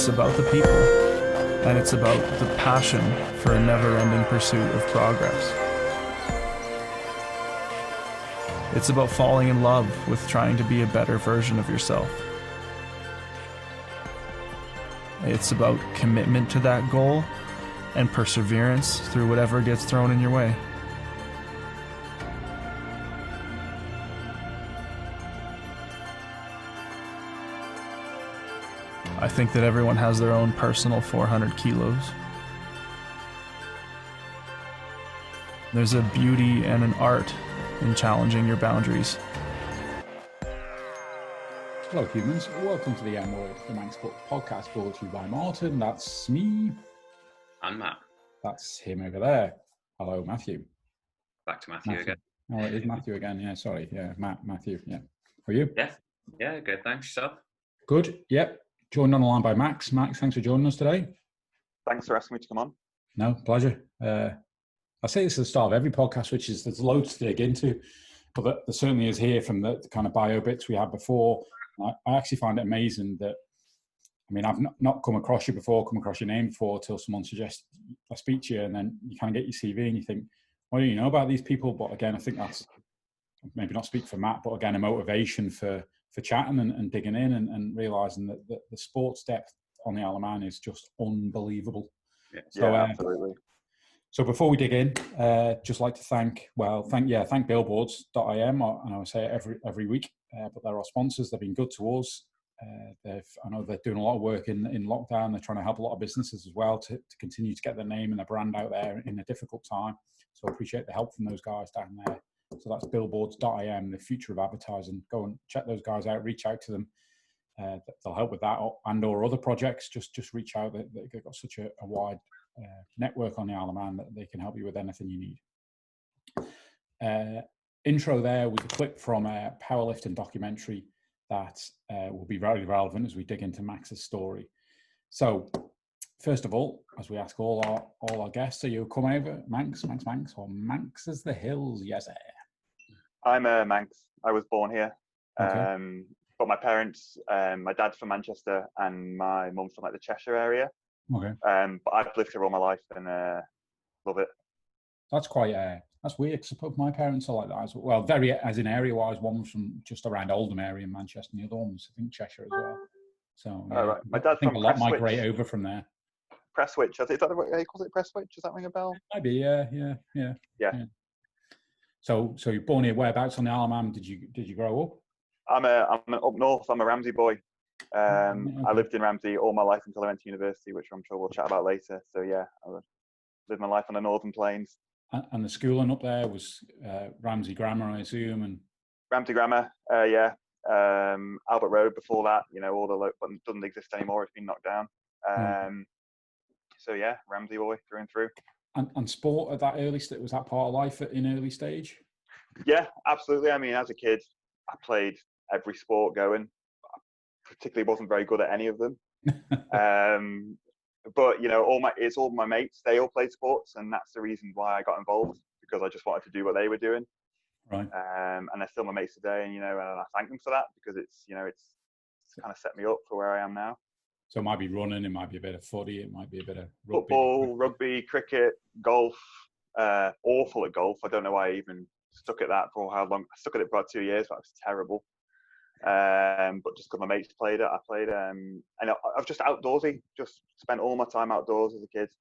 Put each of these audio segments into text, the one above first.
about the people, and it's about the passion for a never-ending pursuit of progress. It's about falling in love with trying to be a better version of yourself. It's about commitment to that goal and perseverance through whatever gets thrown in your way. I think that everyone has their own personal 400 kilos. There's a beauty and an art in challenging your boundaries. Hello humans, welcome to the M-Word, the Manx Sports podcast brought to you by Martin. That's me. And Matt. That's him over there. Hello, Matthew. Back to Matthew again. Oh, it is Matthew again. Yeah, sorry. Yeah, Matthew. Yeah. How are you? Yeah, good. Thanks. Yourself? Good. Yep. Joined on the line by Max. Max, thanks for joining us today. Thanks for asking me to come on. No, pleasure. I say this at the start of every podcast, which is there's loads to dig into, but there certainly is here from the kind of bio bits we had before. I actually find it amazing that, I mean, I've not come across you before, come across your name before, till someone suggests I speak to you, and then you kind of get your CV and you think, what do you know about these people? But again, I think that's maybe not speak for Matt, but again, a motivation for chatting and digging in and realising that the sports depth on the Isle of Man is just unbelievable. Absolutely. So before we dig in, just like to thank billboards.im, and I would say it every week, but they're our sponsors. They've been good to us. I know they're doing a lot of work in lockdown. They're trying to help a lot of businesses as well to continue to get their name and their brand out there in a difficult time. So I appreciate the help from those guys down there. So that's billboards.im, the future of advertising. Go and check those guys out, reach out to them. They'll help with that and or other projects. Just reach out. They've got such a wide network on the Isle of Man that they can help you with anything you need. Intro there was a clip from a powerlifting documentary that will be very relevant as we dig into Max's story. So first of all, as we ask all our guests, are you come over Manx, or Manx as the hills? Yes, sir. I'm Manx. I was born here. Okay. But my parents, my dad's from Manchester and my mum's from like the Cheshire area. Okay. But I've lived here all my life and love it. That's quite that's weird. Because my parents are like that as well. Very as in area-wise, one was from just around Oldham area in Manchester, and the other one was I think Cheshire as well. So yeah, right. My dad's I think from a lot Prestwich. migrate over from there. Prestwich. Is that what he calls it? Prestwich? Does that ring a bell? Maybe, yeah. So you're born here. Whereabouts on the Isle of Man did you grow up? I'm up north. I'm a Ramsey boy. Okay. I lived in Ramsey all my life until I went to university, which I'm sure we'll chat about later. So yeah, I lived my life on the Northern Plains. And the schooling up there was Ramsey Grammar, I assume, and Ramsey Grammar, yeah. Albert Road before that, all the but it doesn't exist anymore. It's been knocked down. So yeah, Ramsey boy through and through. And sport at that early stage, was that part of life in early stage? Yeah, absolutely. I mean, as a kid, I played every sport going. I particularly wasn't very good at any of them. But all my mates, they all played sports, and that's the reason why I got involved, because I just wanted to do what they were doing. Right. And they're still my mates today, and and I thank them for that, because it's kind of set me up for where I am now. So it might be running, it might be a bit of footy, it might be a bit of rugby. Football, rugby, cricket, golf. Awful at golf. I don't know why I even stuck at that for how long. I stuck at it for about 2 years, but it was terrible. But just because my mates played it, I played. And I was just outdoorsy. Just spent all my time outdoors as a kid.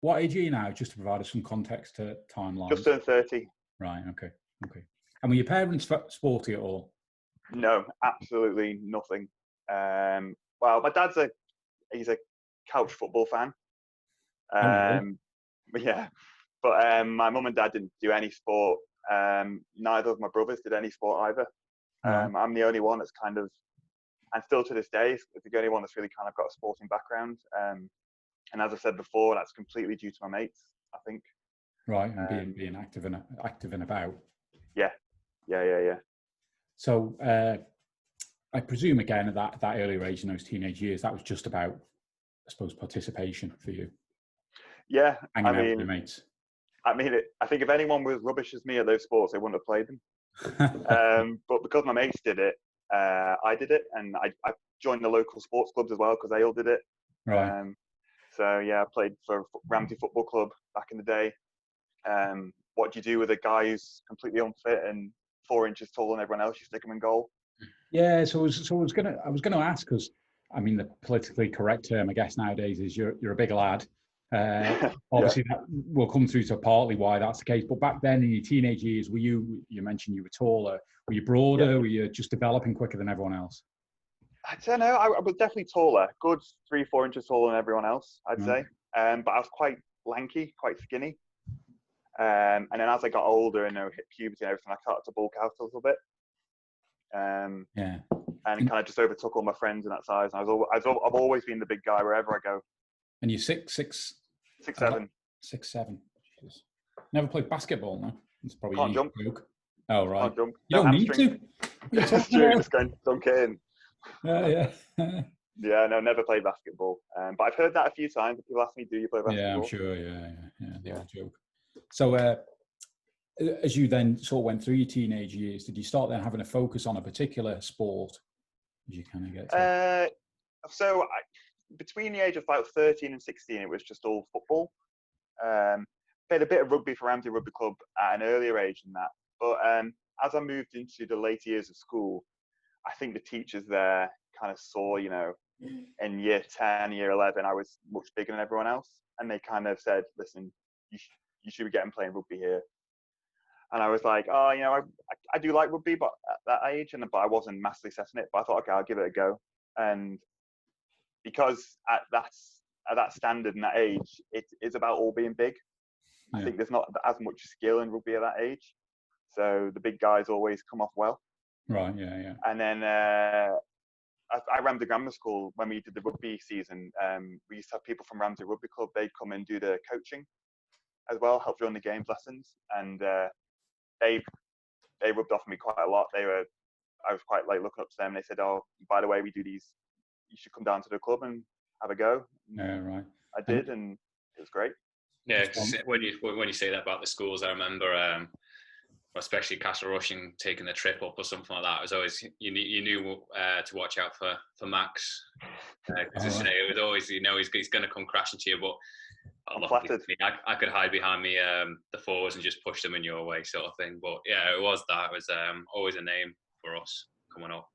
What age are you now? Just to provide us some context to timeline. Just turned 30. Right. Okay. And were your parents sporty at all? No, absolutely nothing. Well, my dad's he's a couch football fan. Yeah, but my mum and dad didn't do any sport. Neither of my brothers did any sport either. I'm the only one that's kind of, and still to this day, is the only one that's really kind of got a sporting background. And as I said before, that's completely due to my mates, I think. Right, and being active and about. Yeah. So I presume again at that earlier age in those teenage years, that was just about, I suppose, participation for you. Yeah, hanging out with your mates. I think if anyone was rubbish as me at those sports, they wouldn't have played them. But because my mates did it, I did it, and I joined the local sports clubs as well because they all did it. Right. So yeah, I played for Ramsey Football Club back in the day. What do you do with a guy who's completely unfit and 4 inches taller than everyone else? You stick him in goal. Yeah. So I was gonna ask, because I mean the politically correct term, I guess nowadays, is you're a big lad. Obviously, that will come through to partly why that's the case. But back then, in your teenage years, you mentioned you were taller. Were you broader? Yeah. Were you just developing quicker than everyone else? I don't know. I was definitely taller, good 3-4 inches taller than everyone else, I'd Right. say. But I was quite lanky, quite skinny. And then as I got older and hit puberty and everything, I started to bulk out a little bit. Yeah. And kind of just overtook all my friends in that size. And I've always been the big guy wherever I go. And you're 6'7". 6'7". 6'7". Jesus. Never played basketball, no? It's probably Can't an jump. easy joke. Oh, right. Can't jump. You No don't need hamstring. to. What are you It's talking true. about? Just going dunk it in. Yeah. Yeah, no, never played basketball. But I've heard that a few times. People ask me, "Do you play basketball?" Yeah, I'm sure. Yeah. The old joke. So, as you then sort of went through your teenage years, did you start then having a focus on a particular sport? As you kind of get to... Between the age of about 13 and 16, it was just all football. Played a bit of rugby for Ramsey Rugby Club at an earlier age than that. But as I moved into the later years of school, I think the teachers there kind of saw, in year 10, year 11, I was much bigger than everyone else. And they kind of said, listen, you should be getting playing rugby here. And I was like, oh, I do like rugby, but at that age, but I wasn't massively setting it. But I thought, okay, I'll give it a go. And because at that standard and that age, it is about all being big. Yeah. I think there's not as much skill in rugby at that age. So the big guys always come off well. Right, yeah. And then I Ramsey Grammar School, when we did the rugby season, we used to have people from Ramsey Rugby Club. They'd come and do the coaching as well, help run the games lessons. And they rubbed off on me quite a lot. I was quite like looking up to them. They said, "Oh, by the way, we do these. You should come down to the club and have a go." Yeah, right. I did, and it was great. Yeah, when you say that about the schools, I remember, especially Castle Rush and taking the trip up or something like that. It was always you knew to watch out for Max. Because it was always he's going to come crashing to you, but. I could hide behind me the forwards and just push them in your way, sort of thing. But yeah, it was always a name for us coming up.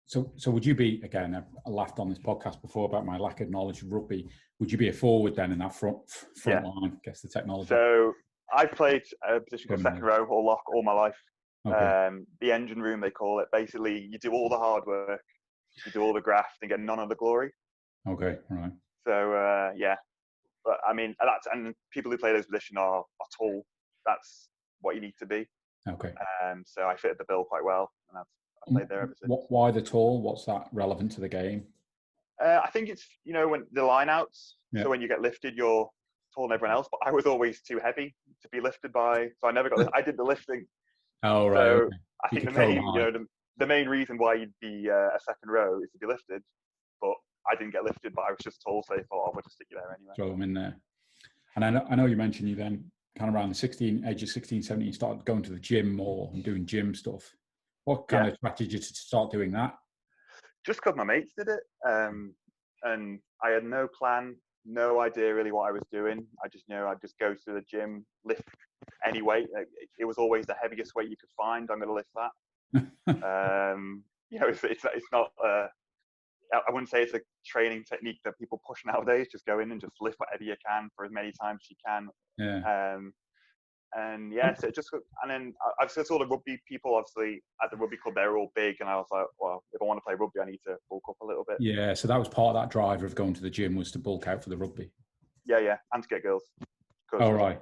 So would you be, again, I laughed on this podcast before about my lack of knowledge of rugby. Would you be a forward then in that front line? I guess the technology. So I've played a position called second row or lock all my life. Okay. The engine room, they call it. Basically, you do all the hard work, you do all the graft, and get none of the glory. Okay, right. So yeah. But I mean, and people who play those positions are tall. That's what you need to be. Okay. So I fitted the bill quite well, and I've played there ever since. Why the tall? What's that relevant to the game? I think it's when the line outs. Yeah. So when you get lifted, you're taller than everyone else. But I was always too heavy to be lifted by, so I never got. I did the lifting. Oh right. So okay. I think the main reason why you'd be a second row is to be lifted, but I didn't get lifted, but I was just tall, so they thought, we'll just stick you there anyway. Throw them in there. And I know you mentioned you then kind of around the age of 16, 17, you started going to the gym more and doing gym stuff. What kind of attracted you to start doing that? Just because my mates did it. And I had no plan, no idea really what I was doing. I just knew I'd just go to the gym, lift any weight. It was always the heaviest weight you could find. I'm going to lift that. It's not... I wouldn't say it's a training technique that people push nowadays. Just go in and just lift whatever you can for as many times as you can. Yeah. And then I saw the rugby people, obviously, at the rugby club, they're all big. And I was like, well, if I want to play rugby, I need to bulk up a little bit. Yeah, so that was part of that driver of going to the gym, was to bulk out for the rugby. Yeah, and to get girls. Oh, right.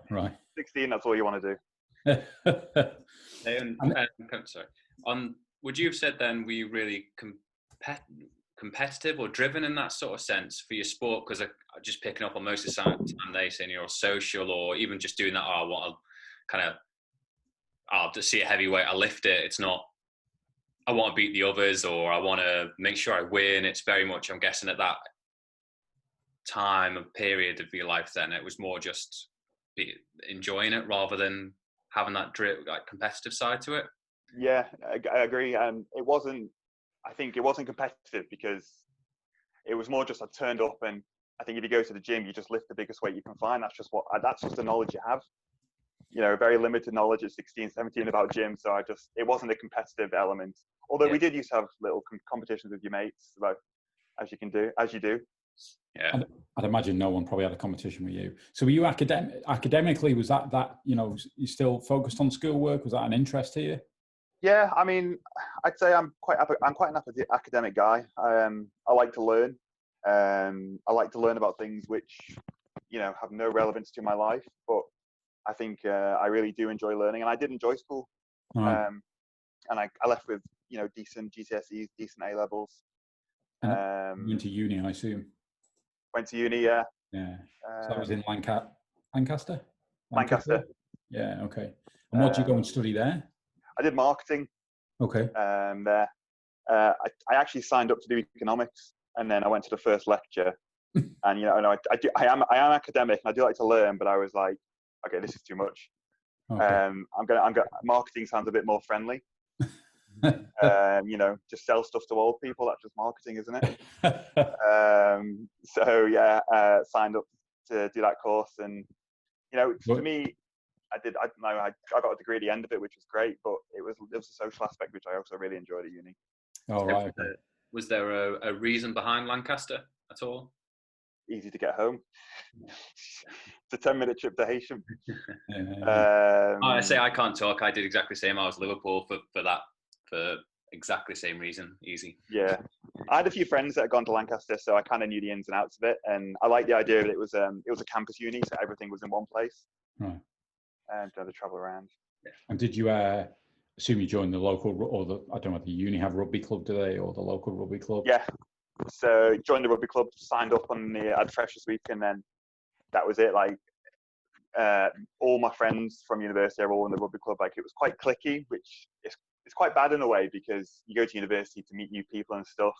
16, that's all you want to do. Sorry. Would you have said then, were you really competitive or driven in that sort of sense for your sport? Because I'm just picking up on most of the time they saying you're social, or even just doing that, I'll just see a heavyweight, I lift it. It's not, I want to beat the others, or I want to make sure I win. It's very much, I'm guessing at that time and period of your life then, it was more just enjoying it rather than having that competitive side to it. Yeah, I agree. It wasn't I think it wasn't competitive because it was more just I turned up, and I think if you go to the gym, you just lift the biggest weight you can find. That's just the knowledge you have. Very limited knowledge at 16, 17 about gym. So it wasn't a competitive element. Although we did used to have little competitions with your mates, about as you do. Yeah. I'd imagine no one probably had a competition with you. So were you academically, was that, you still focused on schoolwork? Was that an interest to you? Yeah, I mean, I'd say I'm quite an academic guy. I like to learn. I like to learn about things which, have no relevance to my life. But I think I really do enjoy learning, and I did enjoy school. Right. And I left with decent GCSEs, decent A levels. And went to uni, I assume. Went to uni, yeah. Yeah. So that was in Lancaster. Lancaster. Yeah. Okay. And what did you go and study there? I did marketing. Okay. There. I actually signed up to do economics, and then I went to the first lecture. And I am academic, and I do like to learn, but I was like, okay, this is too much. Okay. Marketing sounds a bit more friendly. Just sell stuff to old people. That's just marketing, isn't it? Signed up to do that course, and for me, I got a degree at the end of it, which was great, but it was a social aspect which I also really enjoyed at uni. Oh, right. Was there a reason behind Lancaster at all? Easy to get home. It's a 10-minute trip to Heysham. I say I can't talk. I did exactly the same. I was Liverpool for exactly the same reason. Easy. Yeah, I had a few friends that had gone to Lancaster, so I kind of knew the ins and outs of it, and I liked the idea that it was a campus uni, so everything was in one place. Right. And to travel around. Yeah. And did you assume you joined the local, I don't know, the uni have rugby club today, or the local rugby club? Yeah. So joined the rugby club, signed up at Freshers Week, and then that was it. Like all my friends from university are all in the rugby club. Like it was quite cliquey, which is quite bad in a way because you go to university to meet new people and stuff.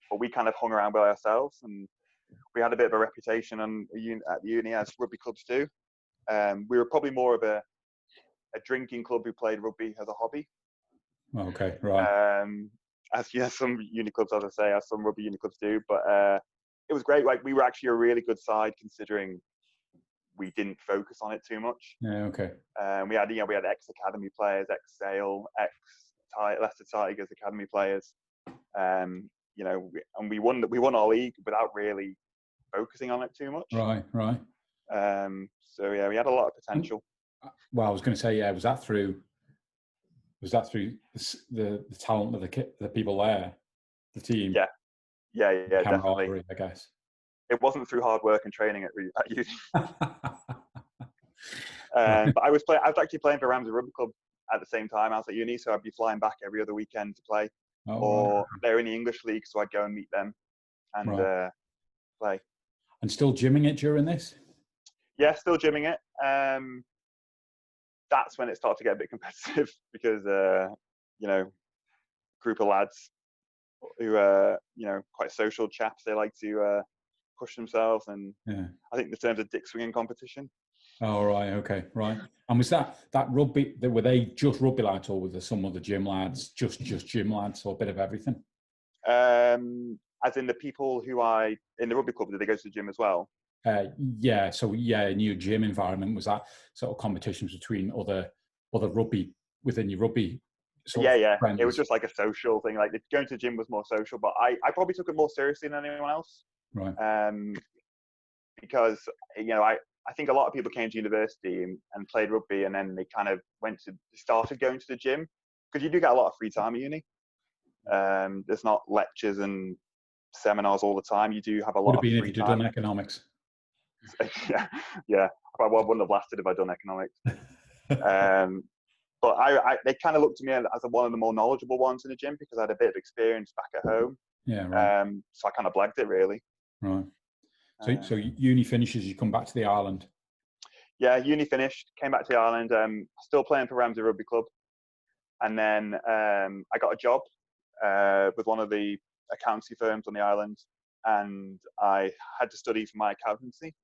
But we kind of hung around by ourselves, and we had a bit of a reputation at the uni, as rugby clubs do. We were probably more of a drinking club who played rugby as a hobby. Okay, right. As some uni clubs, as some rugby uni clubs do. But it was great. Like we were actually a really good side considering we didn't focus on it too much. Yeah, okay. We had ex-academy players, ex-Sale, ex-Leicester Tigers academy players. And we won our league without really focusing on it too much. Right. So yeah, we had a lot of potential. Well, I was going to say, yeah, was that through the talent of the people there, the team? Yeah, definitely. I guess it wasn't through hard work and training at uni. But I was actually playing for Ramsey Rugby Club at the same time I was at uni, so I'd be flying back every other weekend to play. Or they're in the English league, so I'd go and meet them and play. And still gymming it during this? Yeah, still gymming it. That's when it started to get a bit competitive because, group of lads who are, quite social chaps, they like to push themselves. And I think the terms of dick swinging competition. Oh, right. Okay. Right. And was that rugby, were they just rugby lads, or were there some other gym lads, just gym lads, or a bit of everything? As in the people in the rugby club, did they go to the gym as well? Yeah. So yeah, in your gym environment, was that sort of competitions between other rugby within your rugby? Yeah. It was just like a social thing. Like going to the gym was more social, but I probably took it more seriously than anyone else. Right. Because I think a lot of people came to university and played rugby, and then they kind of started going to the gym because you do get a lot of free time at uni. There's not lectures and seminars all the time. You do have a lot of free time. Would have been if you'd done economics. Yeah. I wouldn't have lasted if I'd done economics. But they kind of looked at me as one of the more knowledgeable ones in the gym because I had a bit of experience back at home. Yeah, right. So I kind of blagged it, really. Right. So uni finishes, you come back to the island. Yeah, uni finished, came back to the island. Still playing for Ramsey Rugby Club, and then I got a job with one of the accountancy firms on the island, and I had to study for my accountancy,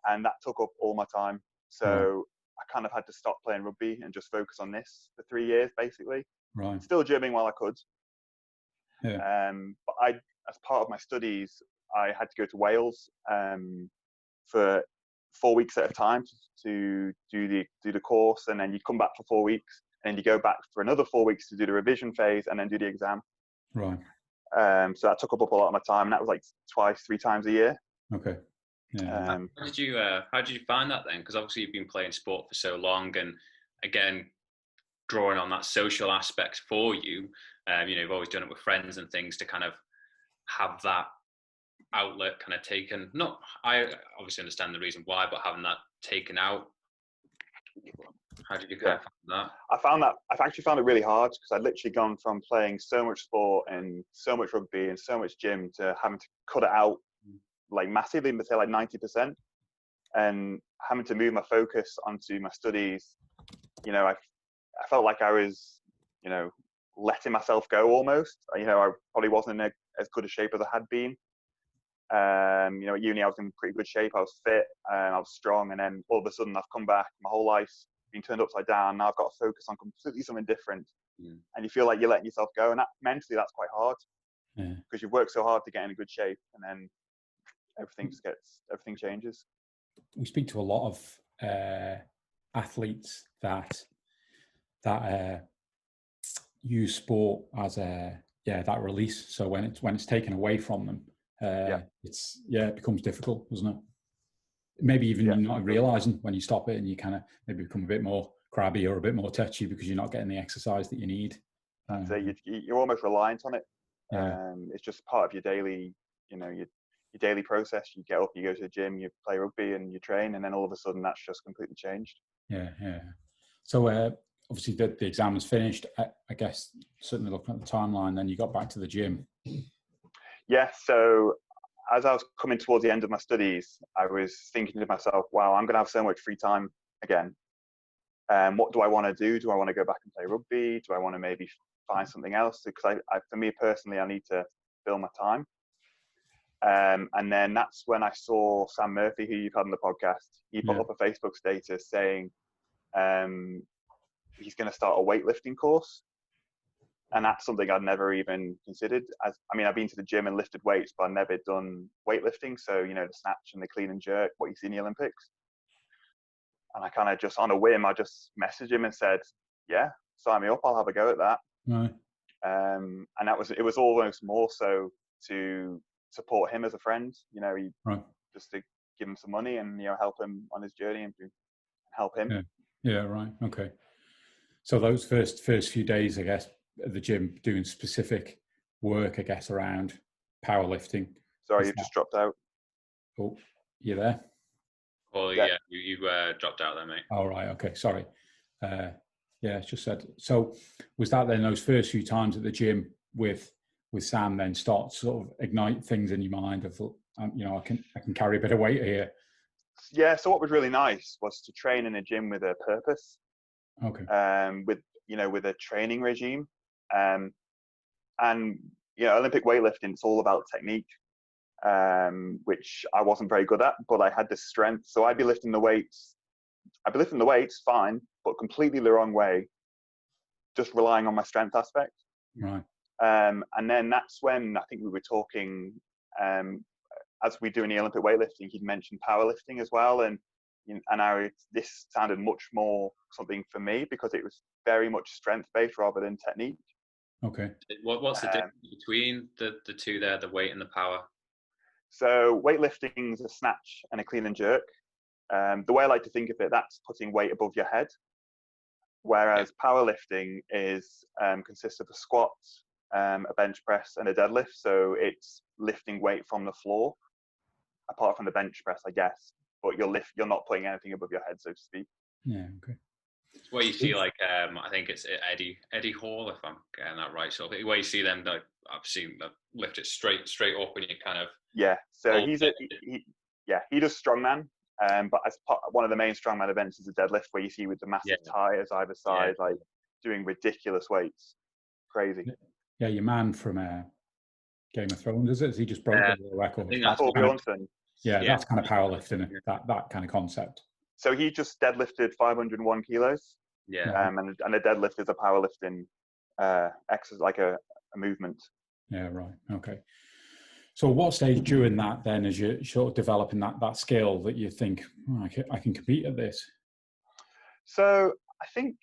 and that took up all my time. So I kind of had to stop playing rugby and just focus on this for 3 years, basically. Right. Still gymming while I could. But as part of my studies, I had to go to Wales for 4 weeks at a time to do the course, and then you come back for 4 weeks, and then you go back for another 4 weeks to do the revision phase, and then do the exam. Right. So that took up a lot of my time, and that was like 2-3 times a year. Okay. Yeah. How did you find that then? Because obviously you've been playing sport for so long, and again, drawing on that social aspect for you. You've always done it with friends and things to kind of have that outlet kind of taken. Not, I obviously understand the reason why, but having that taken out. How did you kind of find that? I've actually found it really hard, because I'd literally gone from playing so much sport and so much rugby and so much gym to having to cut it out like massively, say like 90%, and having to move my focus onto my studies. I felt like I was, letting myself go almost. I probably wasn't in as good a shape as I had been. At uni I was in pretty good shape. I was fit, I was strong, and then all of a sudden I've come back. My whole life's been turned upside down. Now I've got to focus on completely something different, and you feel like you're letting yourself go. And mentally, that's quite hard, because you've worked so hard to get in a good shape, and then everything changes. We speak to a lot of athletes that use sport as that release. So when it's taken away from them, it becomes difficult, doesn't it? Maybe even you're not realizing when you stop it, and you kind of maybe become a bit more crabby or a bit more touchy because you're not getting the exercise that you need. So you're almost reliant on it. It's just part of your daily, your daily process. You get up, you go to the gym, you play rugby, and you train, and then all of a sudden that's just completely changed. Yeah. So obviously the exam was finished. I guess certainly looking at the timeline, then you got back to the gym. Yeah. So as I was coming towards the end of my studies, I was thinking to myself, wow, I'm going to have so much free time again. What do I want to do? Do I want to go back and play rugby? Do I want to maybe find something else? Because for me personally, I need to fill my time. And then that's when I saw Sam Murphy, who you've had on the podcast. He put up a Facebook status saying he's going to start a weightlifting course. And that's something I'd never even considered. I've been to the gym and lifted weights, but I've never done weightlifting. So, the snatch and the clean and jerk, what you see in the Olympics. And I kind of just, on a whim, I just messaged him and said, yeah, sign me up. I'll have a go at that. Right. And it was almost more so to support him as a friend, just to give him some money and, help him on his journey and to help him. Yeah. Right. Okay. So those first few days, I guess, at the gym, doing specific work, I guess, around powerlifting. Sorry, you've just dropped out. Oh, you there? Oh, yeah, you dropped out there, mate. All right. Okay. Sorry. It's just said. So was that then those first few times at the gym with Sam then start to sort of ignite things in your mind of, I can carry a bit of weight here? Yeah. So what was really nice was to train in a gym with a purpose. Okay. With a training regime. Olympic weightlifting, it's all about technique, which I wasn't very good at, but I had the strength. So I'd be lifting the weights fine, but completely the wrong way, just relying on my strength aspect. Right. And then that's when I think we were talking, as we do in the Olympic weightlifting, he'd mentioned powerlifting as well. And this sounded much more something for me because it was very much strength-based rather than technique. Okay. What's the difference between the two there, the weight and the power? So weightlifting is a snatch and a clean and jerk. The way I like to think of it, that's putting weight above your head. Whereas powerlifting consists of a squat, a bench press, and a deadlift. So it's lifting weight from the floor, apart from the bench press, I guess. But you're not putting anything above your head, so to speak. Yeah. Okay. It's where you see I think it's Eddie Hall, if I'm getting that right. So where you see them, I've seen them lift it straight up, and you kind of So he does strongman. But as one of the main strongman events is a deadlift, where you see with the massive tires either side, like doing ridiculous weights, crazy. Yeah, your man from Game of Thrones, is it? He just broke the world record. That's Bjornsson. That's kind of powerlifting, that kind of concept. So he just deadlifted 501 kilos. Yeah. And a deadlift is a powerlifting exercise, like a movement. Yeah, right. Okay. So what stage during that then, as you're sort of developing that skill that you think, oh, I can compete at this? So I think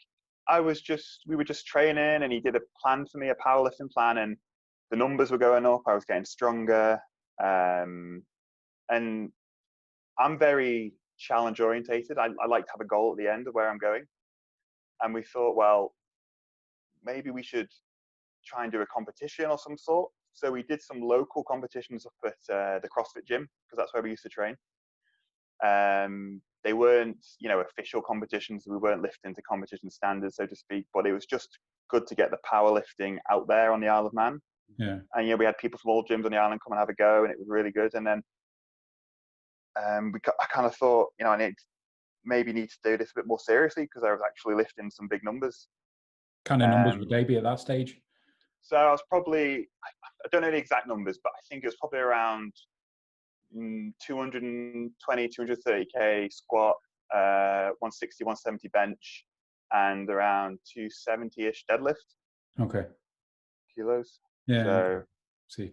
we were just training, and he did a plan for me, a powerlifting plan, and the numbers were going up. I was getting stronger. And I'm very challenge orientated. I like to have a goal at the end of where I'm going. And we thought, well, maybe we should try and do a competition or some sort. So we did some local competitions up at the CrossFit gym, because that's where we used to train. They weren't, official competitions. We weren't lifting to competition standards, so to speak, but it was just good to get the powerlifting out there on the Isle of Man. Yeah. And, we had people from all gyms on the island come and have a go, and it was really good. And then I kind of thought, I maybe need to do this a bit more seriously, because I was actually lifting some big numbers. Kind of numbers would they be at that stage? So I was probably, I don't know the exact numbers, but I think it was probably around 220, 230K squat, 160, 170 bench, and around 270-ish deadlift. Okay. Kilos. Yeah. So, see.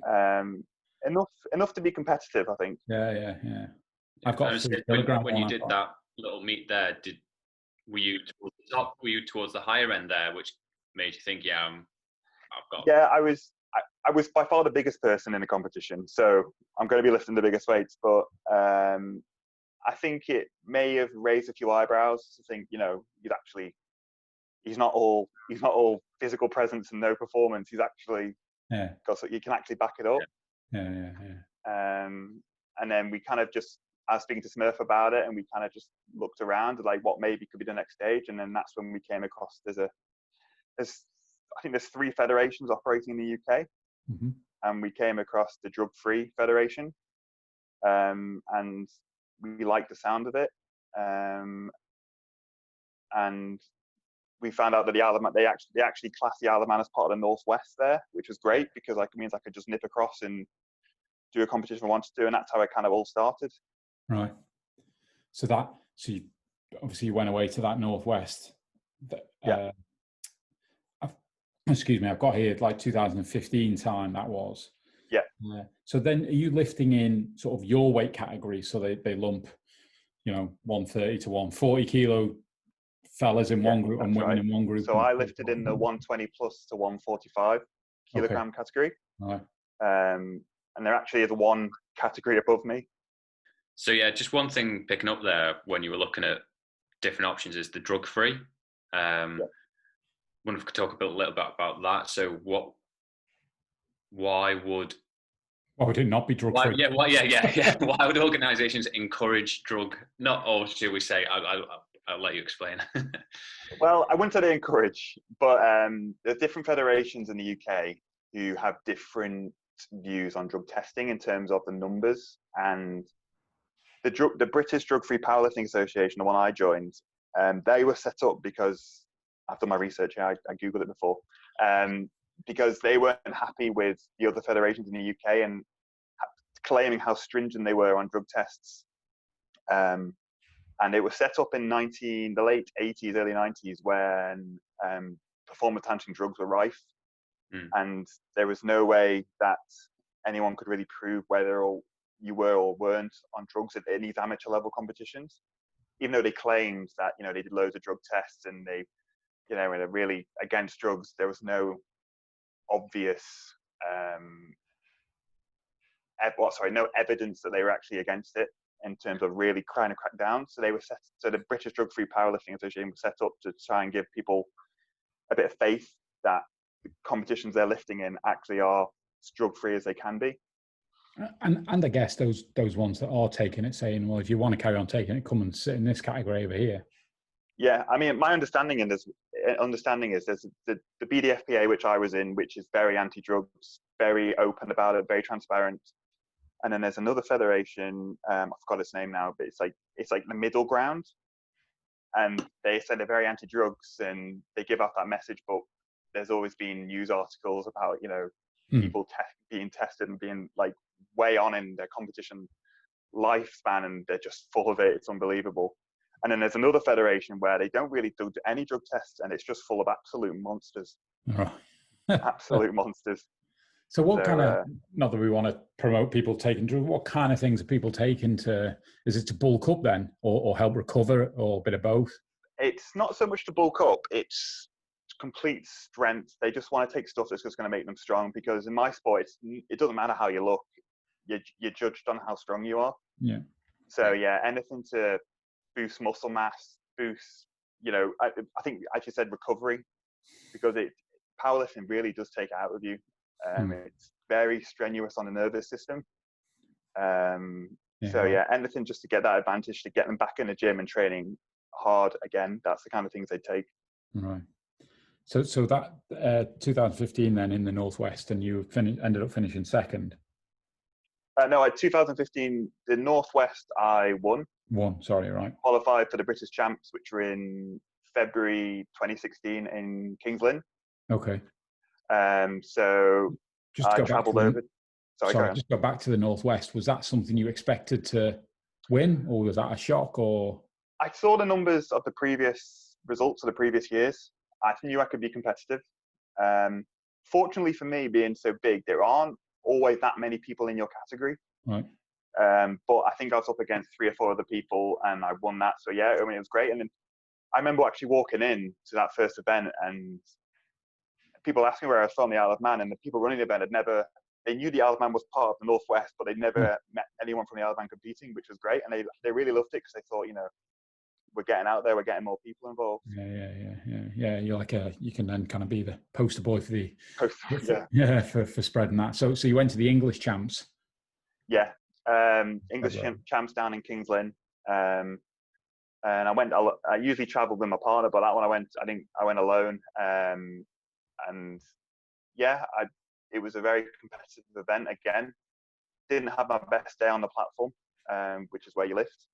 Enough to be competitive, I think. Yeah. I've got when you did that little meet there, were you towards the top? Were you towards the higher end there, which made you think, I've got? Yeah, I was by far the biggest person in the competition, so I'm going to be lifting the biggest weights. But I think it may have raised a few eyebrows to think, he's not all physical presence and no performance. He's actually got, you can actually back it up. Yeah. And then we kind of I was speaking to Smurf about it, and we kind of just looked around at like what maybe could be the next stage. And then that's when we came across I think there's 3 federations operating in the UK. Mm-hmm. And we came across the drug-free federation, and we liked the sound of it. And we found out that the Isle of Man, they actually class the Isle of Man as part of the Northwest there, which was great, because it means I could just nip across and do a competition I wanted to do, and that's how it kind of all started. Right. So you obviously went away to that Northwest. Yeah. Excuse me, I've got here like 2015 time that was. Yeah. So then are you lifting in sort of your weight category? So they lump, 130 to 140 kilo fellas in one group and women in one group. So I lifted in the 120 plus to 145 kilogram category. Right. And there actually is one category above me. So yeah, just one thing picking up there when you were looking at different options is the drug-free. I wonder if we could talk a little bit about that. So why would it not be drug-free? Yeah. Why would organisations encourage or should we say, I'll let you explain. Well, I wouldn't say they encourage, but there are different federations in the UK who have different views on drug testing in terms of the numbers. And the British Drug-Free Powerlifting Association, the one I joined, they were set up because, I've done my research here, I Googled it before, because they weren't happy with the other federations in the UK and claiming how stringent they were on drug tests. And it was set up in the late 80s, early 90s, when performance-enhancing drugs were rife. And there was no way that anyone could really prove whether you were or weren't on drugs at these amateur level competitions, even though they claimed that, they did loads of drug tests and they, they're really against drugs. There was no obvious, no evidence that they were actually against it in terms of really trying to crack down. So the British Drug-Free Powerlifting Association was set up to try and give people a bit of faith that the competitions they're lifting in actually are as drug-free as they can be. And I guess those ones that are taking it saying, well, if you want to carry on taking it, come and sit in this category over here. Yeah, I mean, my understanding is there's the BDFPA, which I was in, which is very anti-drugs, very open about it, very transparent. And then there's another federation, I forgot its name now, but it's like the middle ground. And they say they're very anti-drugs and they give out that message, but there's always been news articles about, people being tested and being like way on in their competition lifespan, and they're just full of it. It's unbelievable. And then there's another federation where they don't really do any drug tests, and it's just full of absolute monsters. Oh. Absolute monsters. So what kind of, not that we want to promote people taking drugs, what kind of things are people taking is it to bulk up then or help recover or a bit of both? It's not so much to bulk up, it's complete strength. They just want to take stuff that's just going to make them strong, because in my sport, it doesn't matter how you look. You're judged on how strong you are. Yeah. So yeah, anything to boost muscle mass, boost, I think I just said recovery, because powerlifting really does take it out of you. It's very strenuous on the nervous system. So yeah, anything just to get that advantage, to get them back in the gym and training hard again. That's the kind of things they take. Right. So that 2015 then in the Northwest, and you ended up finishing second. No, 2015, the Northwest, I won. Sorry, right. Qualified for the British Champs, which were in February 2016 in Kings Lynn. Okay. So just I travelled over. Sorry, just go back to the Northwest. Was that something you expected to win, or was that a shock? Or I saw the numbers of the previous results of the previous years. I knew I could be competitive. Fortunately for me, being so big, there aren't always that many people in your category. Right. But I think I was up against 3 or 4 other people, and I won that. So yeah, I mean, it was great. And then I remember actually walking in to that first event, and people asked me where I was from, the Isle of Man, and the people running the event they knew the Isle of Man was part of the Northwest, but they'd never met anyone from the Isle of Man competing, which was great. And they really loved it, because they thought, we're getting out there, we're getting more people involved. Yeah. You're like you can then kind of be the poster boy for the for spreading that. So you went to the English champs. Yeah, English champs down in Kings Lynn, and I usually traveled with my partner, but that one I went alone. And yeah, it was a very competitive event again. Didn't have my best day on the platform, which is where you lift.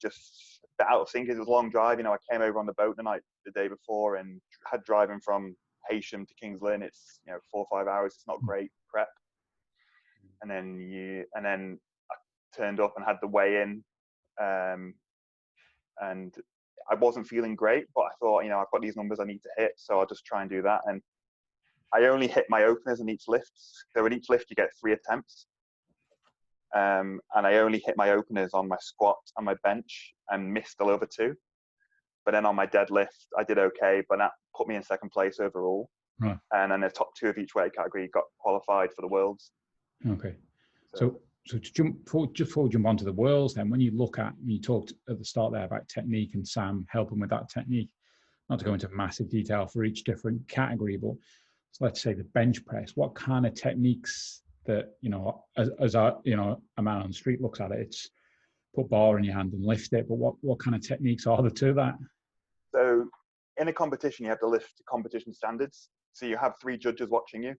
Just a bit out of sync. It was a long drive. I came over on the boat the day before, and had driving from Heysham to Kings Lynn. It's 4 or 5 hours. It's not great prep. And then I turned up and had the weigh in, and I wasn't feeling great, but I thought, I've got these numbers I need to hit, so I'll just try and do that. And I only hit my openers in each lift. So in each lift, you get 3 attempts. And I only hit my openers on my squat and my bench, and missed a over 2. But then on my deadlift, I did okay, but that put me in second place overall. Right. And then the top 2 of each weight category got qualified for the Worlds. Okay. So before we jump onto the Worlds, then, when you talked at the start there about technique and Sam helping with that technique, not to go into massive detail for each different category, but so let's say the bench press, what kind of techniques that, as a man on the street looks at it, it's put bar in your hand and lift it, but what kind of techniques are there to that? So in a competition, you have to lift to competition standards. So you have 3 judges watching you,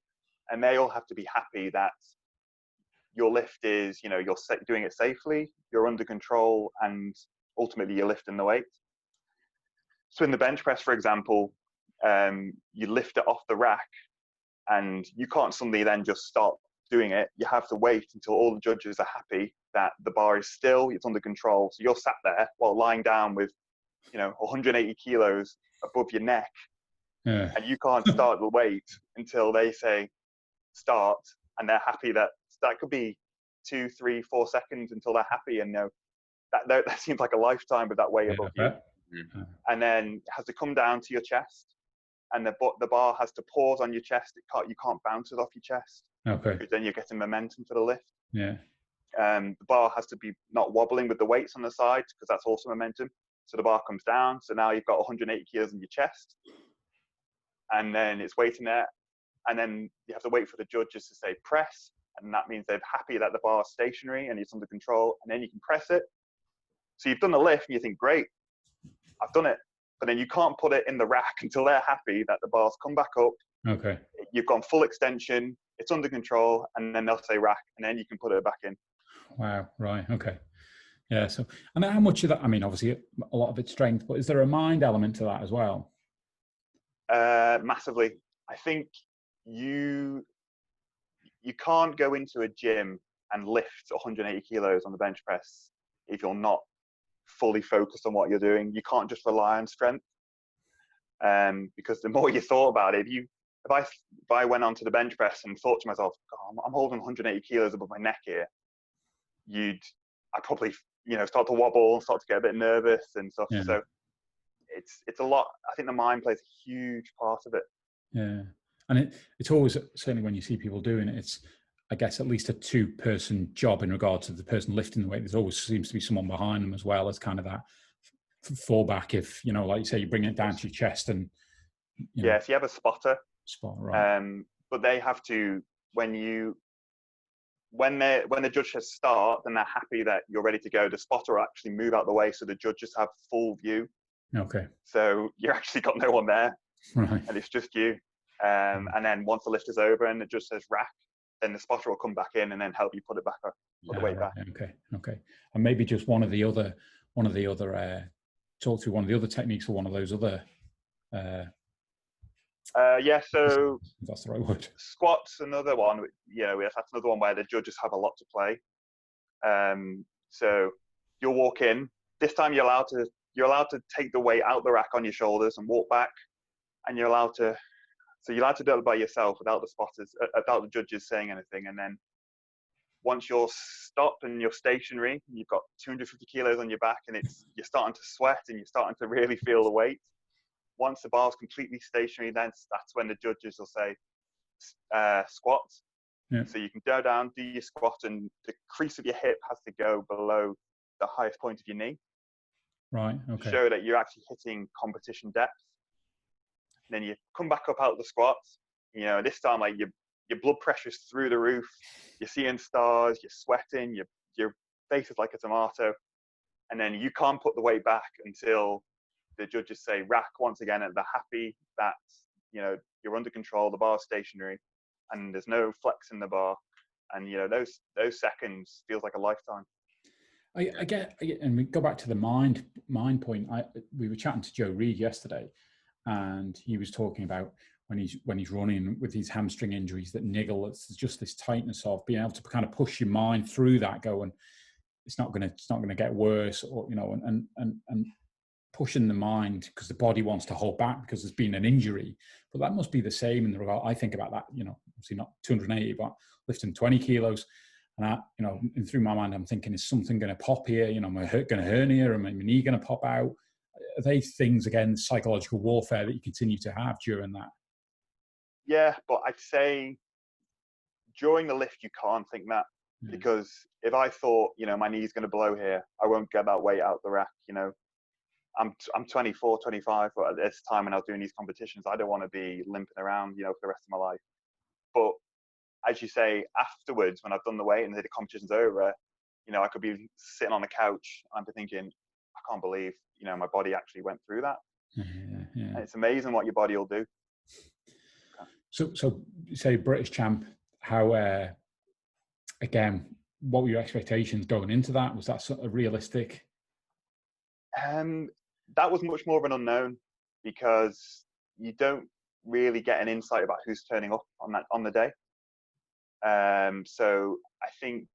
and they all have to be happy that your lift is, you're doing it safely, you're under control, and ultimately you're lifting the weight. So in the bench press, for example, you lift it off the rack, and you can't suddenly then just stop doing it. You have to wait until all the judges are happy that the bar is still, it's under control. So you're sat there while lying down with, 180 kilos above your neck, and you can't start the weight until they say start, and they're happy that could be 2, 3, 4 seconds until they're happy. And that seems like a lifetime with that weight above you. And then it has to come down to your chest, and the bar has to pause on your chest. You can't bounce it off your chest. Okay. Because then you're getting momentum for the lift. Yeah. The bar has to be not wobbling with the weights on the side, because that's also momentum. So the bar comes down. So now you've got 180 kilos in your chest, and then it's waiting there. And then you have to wait for the judges to say press. And that means they're happy that the bar is stationary and it's under control. And then you can press it. So you've done the lift and you think, great, I've done it. But then you can't put it in the rack until they're happy that the bar's come back up. Okay. You've gone full extension, it's under control, and then they'll say rack, and then you can put it back in. Wow. Right. Okay. Yeah. So, and how much of that, obviously a lot of it's strength, but is there a mind element to that as well? Massively. I think you can't go into a gym and lift 180 kilos on the bench press if you're not fully focused on what you're doing. You can't just rely on strength, because the more you thought about it, if I went onto the bench press and thought to myself, oh, I'm holding 180 kilos above my neck here, I'd probably, start to wobble and start to get a bit nervous and stuff. Yeah. So it's a lot. I think the mind plays a huge part of it. Yeah. And it's always, certainly when you see people doing it, it's, I guess, at least a 2-person job in regard to the person lifting the weight. There's always seems to be someone behind them as well as kind of that fallback. If, like you say, you bring it down to your chest and, so you have a spotter. Right. But they have to, when the judge says start, then they're happy that you're ready to go. The spotter will actually move out the way so the judges have full view. Okay. So you're actually got no one there. Right. And it's just you. And then once the lift is over and the judge says rack, then the spotter will come back in and then help you put it back up, put the weight back. Okay. And maybe just one of the other talk through one of the other techniques for one of those other. So if that's the right word. Squats, another one. That's another one where the judges have a lot to play. So you'll walk in. This time you're allowed to take the weight out the rack on your shoulders and walk back, and you're allowed to do it by yourself without the spotters, without the judges saying anything. And then once you're stopped and you're stationary, you've got 250 kilos on your back, and you're starting to sweat and you're starting to really feel the weight. Once the bar's completely stationary, then that's when the judges will say squats. Yeah. So you can go down, do your squat, and the crease of your hip has to go below the highest point of your knee. Right. Okay. Show that you're actually hitting competition depth. And then you come back up out of the squats. This time, like your blood pressure's through the roof. You're seeing stars. You're sweating. Your face is like a tomato. And then you can't put the weight back until the judges say rack once again, and they're happy that you're under control. The bar's stationary, and there's no flex in the bar. And those seconds feels like a lifetime. I get, and we go back to the mind point. We were chatting to Joe Reed yesterday, and he was talking about when he's running with these hamstring injuries that niggle. It's just this tightness of being able to kind of push your mind through that, going, it's not going to get worse, or and pushing the mind because the body wants to hold back because there's been an injury. But that must be the same in the regard. I think about that, obviously not 280, but lifting 20 kilos. And and through my mind, I'm thinking, is something going to pop here? Am I going to hernia? Or am my knee going to pop out? Are they things, again, psychological warfare that you continue to have during that? Yeah, but I'd say during the lift, you can't think that. Yeah. Because if I thought, my knee's going to blow here, I won't get that weight out the rack. I'm 24, 25, but at this time when I was doing these competitions, I don't want to be limping around, for the rest of my life. But as you say, afterwards, when I've done the weight and the competition's over, I could be sitting on the couch and be thinking, I can't believe, my body actually went through that. Yeah. And it's amazing what your body will do. So you say British champ, how, again, what were your expectations going into that? Was that sort of realistic? That was much more of an unknown because you don't really get an insight about who's turning up on the day. So I think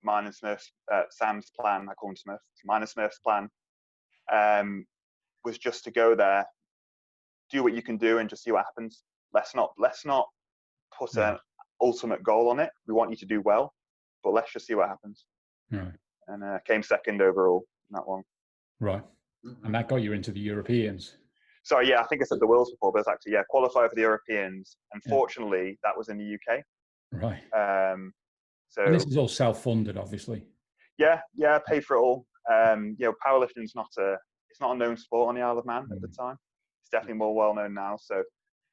mine and Smurf's, Sam's plan, I call him Smurf, mine and Smurf's plan was just to go there, do what you can do and just see what happens. Let's not put an ultimate goal on it. We want you to do well, but let's just see what happens. Right. And came second overall in that one. Right. And that got you into the Europeans. So I think I said the Worlds before, but it's actually, qualify for the Europeans. Unfortunately, that was in the UK. Right. So and this is all self-funded, obviously. Yeah, paid for it all. Powerlifting is not a known sport on the Isle of Man at the time. It's definitely more well known now. So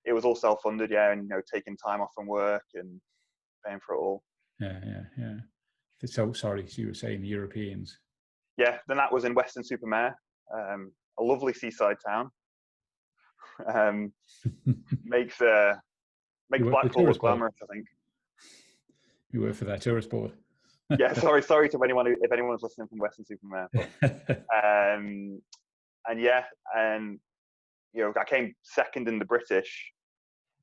it was all self-funded, and taking time off from work and paying for it all. Yeah. So sorry, so you were saying the Europeans. Yeah, then that was in Weston-super-Mare, a lovely seaside town. Makes Blackpool look glamorous, I think. You work for their tourist board. Yeah, sorry to anyone if anyone's listening from Weston-super-Mare. I came second in the British,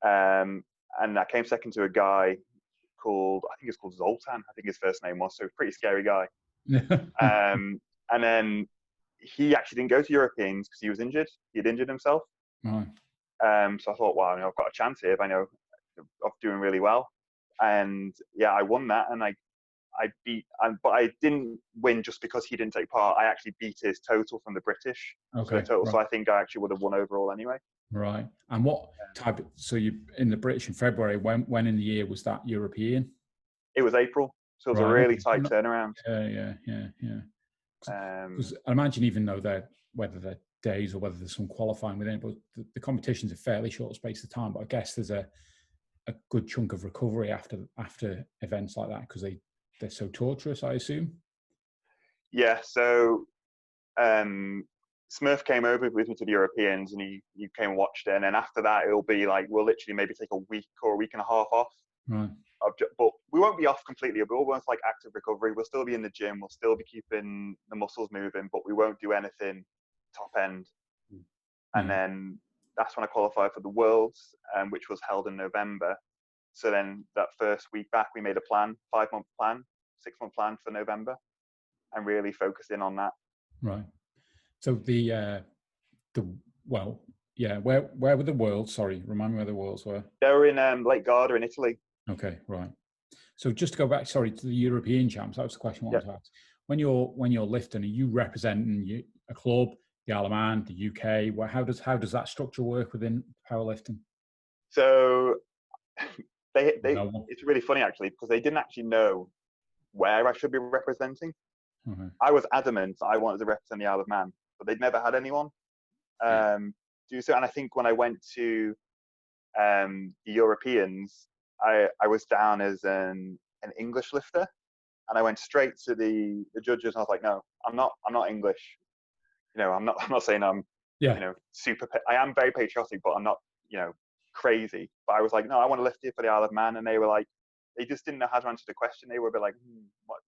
and I came second to a guy called Zoltan. I think his first name was. So pretty scary guy. And then he actually didn't go to Europeans because he was injured. He had injured himself. Right. So I thought, wow, I've got a chance here. I know of doing really well, and yeah, I won that, and I beat, but I didn't win just because he didn't take part. I actually beat his total from the British. Okay. Total. Right. So I think I actually would have won overall anyway. Right. And what type? So you in the British in February? When in the year was that European? It was April, so it was a really tight turnaround. Yeah. Because I imagine even though whether they're days or whether there's some qualifying within it, but the competition's a fairly short space of time. But I guess there's a good chunk of recovery after events like that because they're so torturous, I assume. Yeah. So Smurf came over with me to the Europeans, and he came and watched it. And then after that, it'll be like we'll literally maybe take a week or a week and a half off. Right. But we won't be off completely. We'll almost like active recovery. We'll still be in the gym. We'll still be keeping the muscles moving, but we won't do anything top end. And then that's when I qualified for the Worlds, which was held in November. So then that first week back, we made a plan, 5-month plan, 6-month plan for November, and really focused in on that. Right. So where were the Worlds? Sorry, remind me where the Worlds were. They were in Lake Garda in Italy. Okay, right. So just to go back, sorry, to the European champs, that was the question I wanted to ask. When you're lifting, are you representing a club, the Isle of Man, the UK? How does that structure work within powerlifting? So it's really funny actually, because they didn't actually know where I should be representing. Okay. I was adamant I wanted to represent the Isle of Man, but they'd never had anyone do so. And I think when I went to the Europeans, I was down as an English lifter, and I went straight to the judges, and I was like, no, I'm not English. I'm not saying I'm super. I am very patriotic, but I'm not crazy. But I was like, no, I want to lift here for the Isle of Man, and they were like, they just didn't know how to answer the question. They were a bit like, what?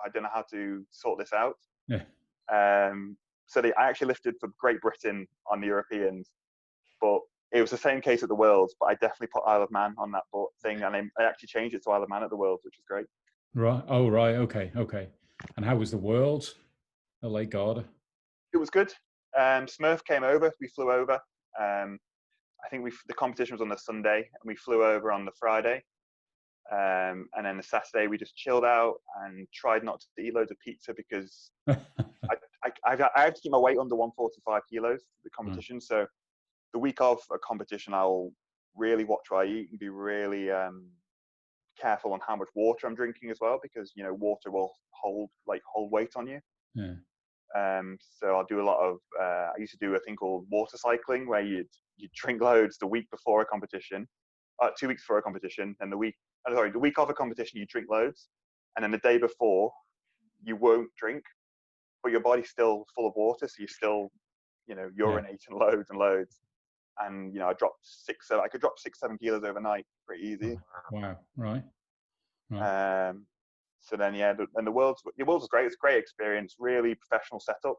I don't know how to sort this out. Yeah. So I actually lifted for Great Britain on the Europeans, but it was the same case at the Worlds, but I definitely put Isle of Man on that thing, and I actually changed it to Isle of Man at the Worlds, which was great. Right. Oh, right. Okay. And how was the Worlds at Lake Garda? It was good. Smurf came over. We flew over. I think the competition was on the Sunday, and we flew over on the Friday. And then the Saturday we just chilled out and tried not to eat loads of pizza because I have to keep my weight under 145 kilos for the competition. So the week of a competition, I'll really watch what I eat and be really careful on how much water I'm drinking as well, because water will hold weight on you. Yeah. So I'll do a lot of. I used to do a thing called water cycling, where you drink loads the week before a competition, 2 weeks before a competition, and the week of a competition you drink loads, and then the day before you won't drink, but your body's still full of water, so you're still urinating loads and loads. And I dropped 6-7 kilos overnight, pretty easy. Wow. Right. So then and the Worlds was great. It's a great experience, really professional setup.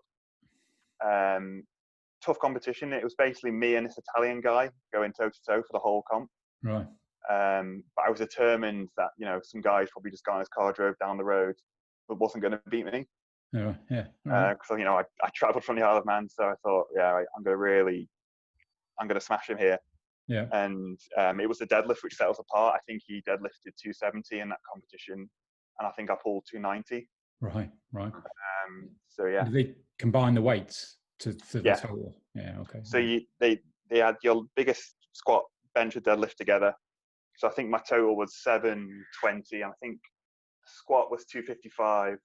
Tough competition. It was basically me and this Italian guy going toe to toe for the whole comp. Right. But I was determined that some guys probably just got in his car, drove down the road, but wasn't going to beat me. Yeah. Because I travelled from the Isle of Man, so I thought, I'm going to smash him here. Yeah. And it was the deadlift which set us apart. I think he deadlifted 270 in that competition, and I think I pulled 290. Right. So yeah. Did they combine the weights to the total? Yeah. Okay. So they had your biggest squat, bench, and deadlift together. So I think my total was 720, and I think squat was 255.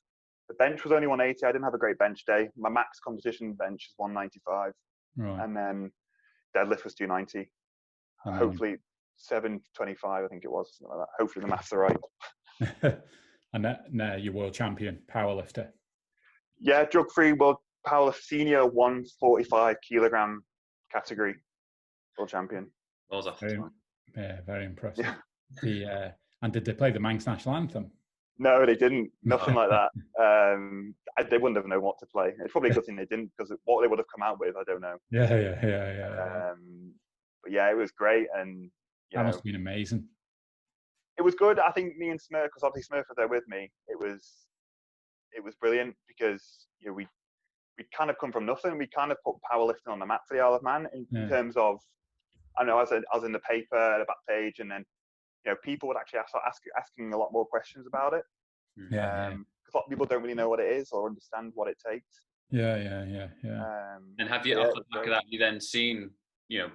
The bench was only 180. I didn't have a great bench day. My max competition bench is 195. Right. And then deadlift was 290. Hopefully 725, I think it was, something like that. Hopefully the maths are right. And now you're world champion powerlifter. Yeah, drug-free world powerlift senior 145 kilogram category world champion. Very impressive. Yeah. And did they play the Manx national anthem? No, they didn't. Nothing like that. They wouldn't have known what to play. It's probably a good thing they didn't, because what they would have come out with, I don't know. Yeah. But yeah, it was great, and that must have been amazing. It was good. I think me and Smurf, because obviously Smurf was there with me, it was brilliant, because we kind of come from nothing. We kind of put powerlifting on the map for the Isle of Man in terms of I know I was in the paper at the back page, and then people would actually start asking a lot more questions about it. Yeah. Because a lot of people don't really know what it is or understand what it takes. Yeah. And have you, off the back of that, you then seen,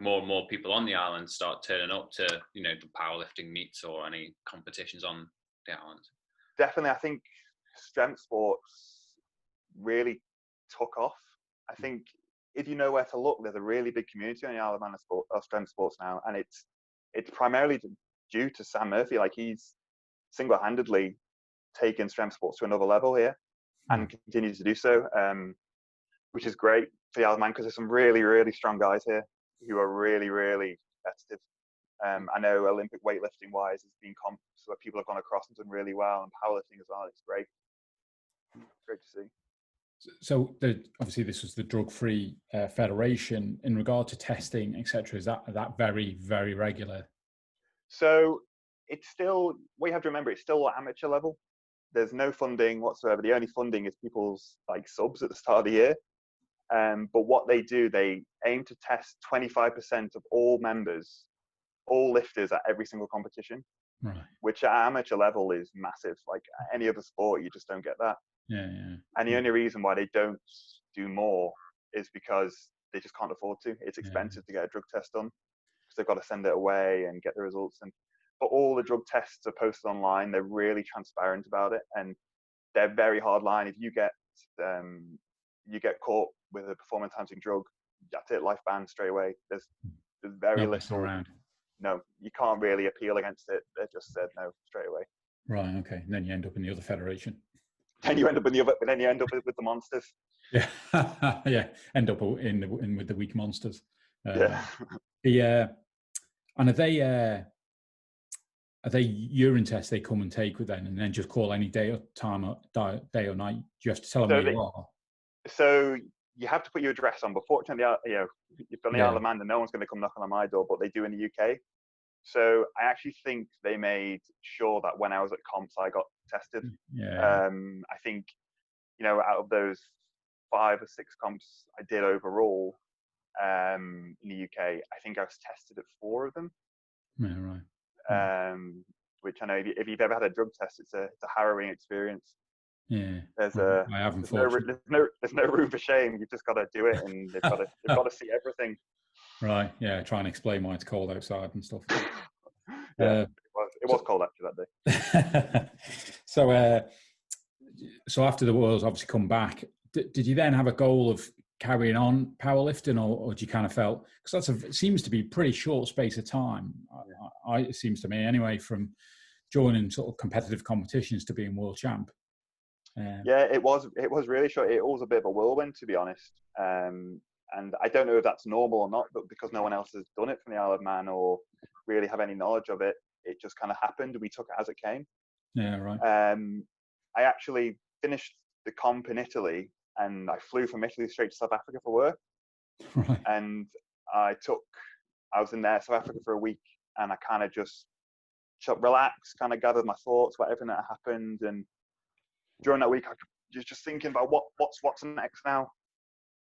more and more people on the island start turning up to, the powerlifting meets or any competitions on the island? Definitely. I think strength sports really took off. I think if you know where to look, there's a really big community on the Isle of Man of strength sports now, and it's primarily due to Sam Murphy. Like, he's single-handedly taken strength sports to another level here, and continues to do so, which is great for the Isle of Man, because there's some really, really strong guys here who are really, really competitive. I know Olympic weightlifting wise has been comps where people have gone across and done really well, and powerlifting as well. It's great. Great to see. So obviously this was the drug-free federation. In regard to testing, etc., is that very, very regular? So it's still, what you have to remember, it's still amateur level. There's no funding whatsoever. The only funding is people's subs at the start of the year. But what they do, they aim to test 25% of all members, all lifters at every single competition, right? Which at amateur level is massive. Like any other sport, you just don't get that. Yeah. And the only reason why they don't do more is because they just can't afford to. It's expensive to get a drug test done, because they've got to send it away and get the results. But all the drug tests are posted online. They're really transparent about it, and they're very hard line. If you get caught with a performance-enhancing drug, that's it, life ban straight away. There's very little around. No, you can't really appeal against it. They just said no straight away. Right. Okay. And then you end up in the other federation. Then you end up with the monsters. Yeah. Yeah. End up in with the weak monsters. Yeah. And are they urine tests they come and take with them, and then just call any day or time or day or night? Do you have to tell them where you are? So you have to put your address on. But fortunately, you've done the Isle of Man, and no one's going to come knocking on my door, but they do in the UK. So I actually think they made sure that when I was at comps, I got tested. Yeah. I think, out of those 5 or 6 comps I did overall in the UK, I think I was tested at 4 of them. Yeah, right. Which I know if you've ever had a drug test, it's a harrowing experience. Yeah. There's no room for shame. You've just got to do it, and they've got to see everything. Right. Yeah. Try and explain why it's cold outside and stuff. Yeah, it was cold actually that day. So after the Worlds obviously come back, did you then have a goal of carrying on powerlifting, or do you kind of felt, because it seems to be pretty short space of time, it seems to me anyway, from joining sort of competitive competitions to being world champ? Yeah, it was really short. It was a bit of a whirlwind, to be honest. And I don't know if that's normal or not, but because no one else has done it from the Isle of Man or really have any knowledge of it, it just kind of happened. We took it as it came. Yeah, right. I actually finished the comp in Italy, and I flew from Italy straight to South Africa for work. Right. And I was in there, South Africa, for a week, and I kind of just relaxed, kind of gathered my thoughts about everything that happened. And during that week, I was just thinking about what's next now.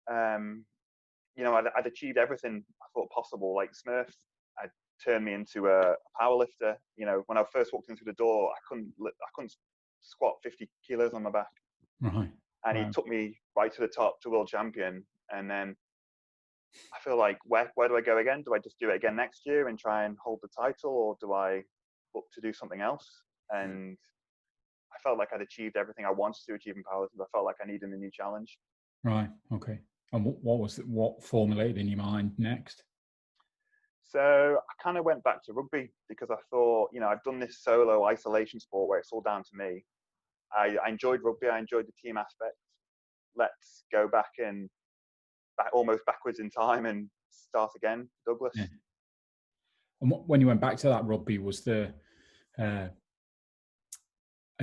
I'd achieved everything I thought possible. Like Smurf had turned me into a powerlifter. When I first walked in through the door, I couldn't squat 50 kilos on my back. Right. And he took me right to the top, to world champion. And then I feel like, where do I go again? Do I just do it again next year and try and hold the title, or do I look to do something else? And I felt like I'd achieved everything I wanted to achieve in powerlifting. I felt like I needed a new challenge. Right. Okay. And what formulated in your mind next? So I kind of went back to rugby, because I thought, I've done this solo isolation sport where it's all down to me. I enjoyed rugby. I enjoyed the team aspect. Let's go back almost backwards in time and start again, Douglas. Yeah. And when you went back to that rugby, was did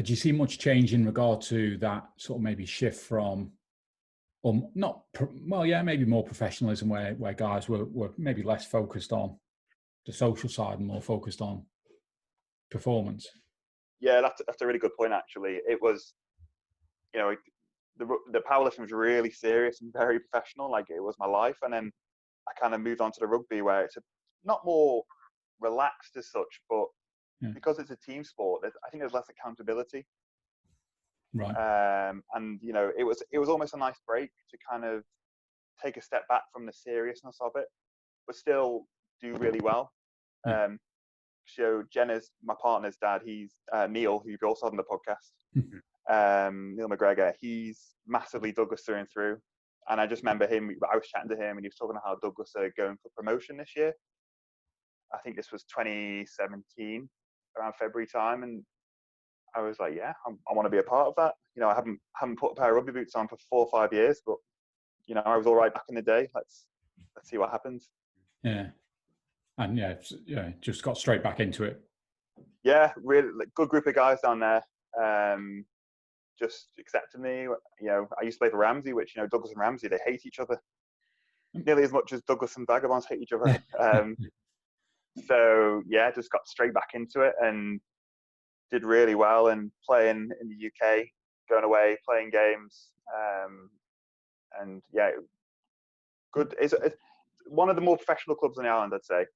you see much change in regard to that sort of maybe shift from, maybe more professionalism, where guys were maybe less focused on the social side and more focused on performance? Yeah, that's a really good point, actually. It was, the powerlifting was really serious and very professional. Like, it was my life. And then I kind of moved on to the rugby, where it's not more relaxed as such, but Yeah. because it's a team sport, I think there's less accountability. Right. And you know, it was almost a nice break to kind of take a step back from the seriousness of it, but still do really well. Yeah. So Jenna's, my partner's dad, he's Neil, who you've also had on the podcast. Neil McGregor, he's massively Douglas through and through. And I just remember him, I was chatting to him and he was talking about how Douglas are going for promotion this year. I think this was 2017, around February time. And I was like, yeah, I want to be a part of that. You know, I haven't put a pair of rugby boots on for 4 or 5 years, but you know, I was all right back in the day. Let's see what happens. Yeah. And just got straight back into it. Yeah, really good group of guys down there. Just accepted me. You know, I used to play for Ramsey, which, you know, Douglas and Ramsey, they hate each other nearly as much as Douglas and Vagabonds hate each other. So yeah, just got straight back into it and did really well, and playing in the UK, going away, playing games, and yeah, good. It's one of the more professional clubs on the island, I'd say.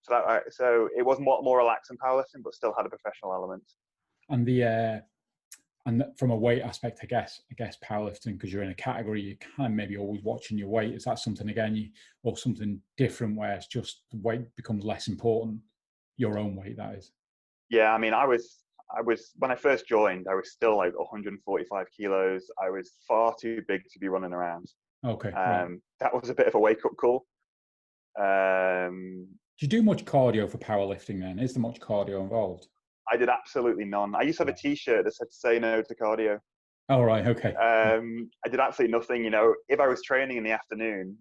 So it was more relaxed than powerlifting, but still had a professional element. And from a weight aspect, I guess powerlifting, because you're in a category, you kind of maybe always watching your weight. Is that something again, or something different where it's just the weight becomes less important? Your own weight, that is. Yeah, I mean, I was when I first joined, I was still like 145 kilos. I was far too big to be running around. Okay. Right. That was a bit of a wake up call. Do you do much cardio for powerlifting then? Is there much cardio involved? I did absolutely none. I used to have a T-shirt that said "Say no to cardio." Oh, right. Okay. I did absolutely nothing. You know, if I was training in the afternoon,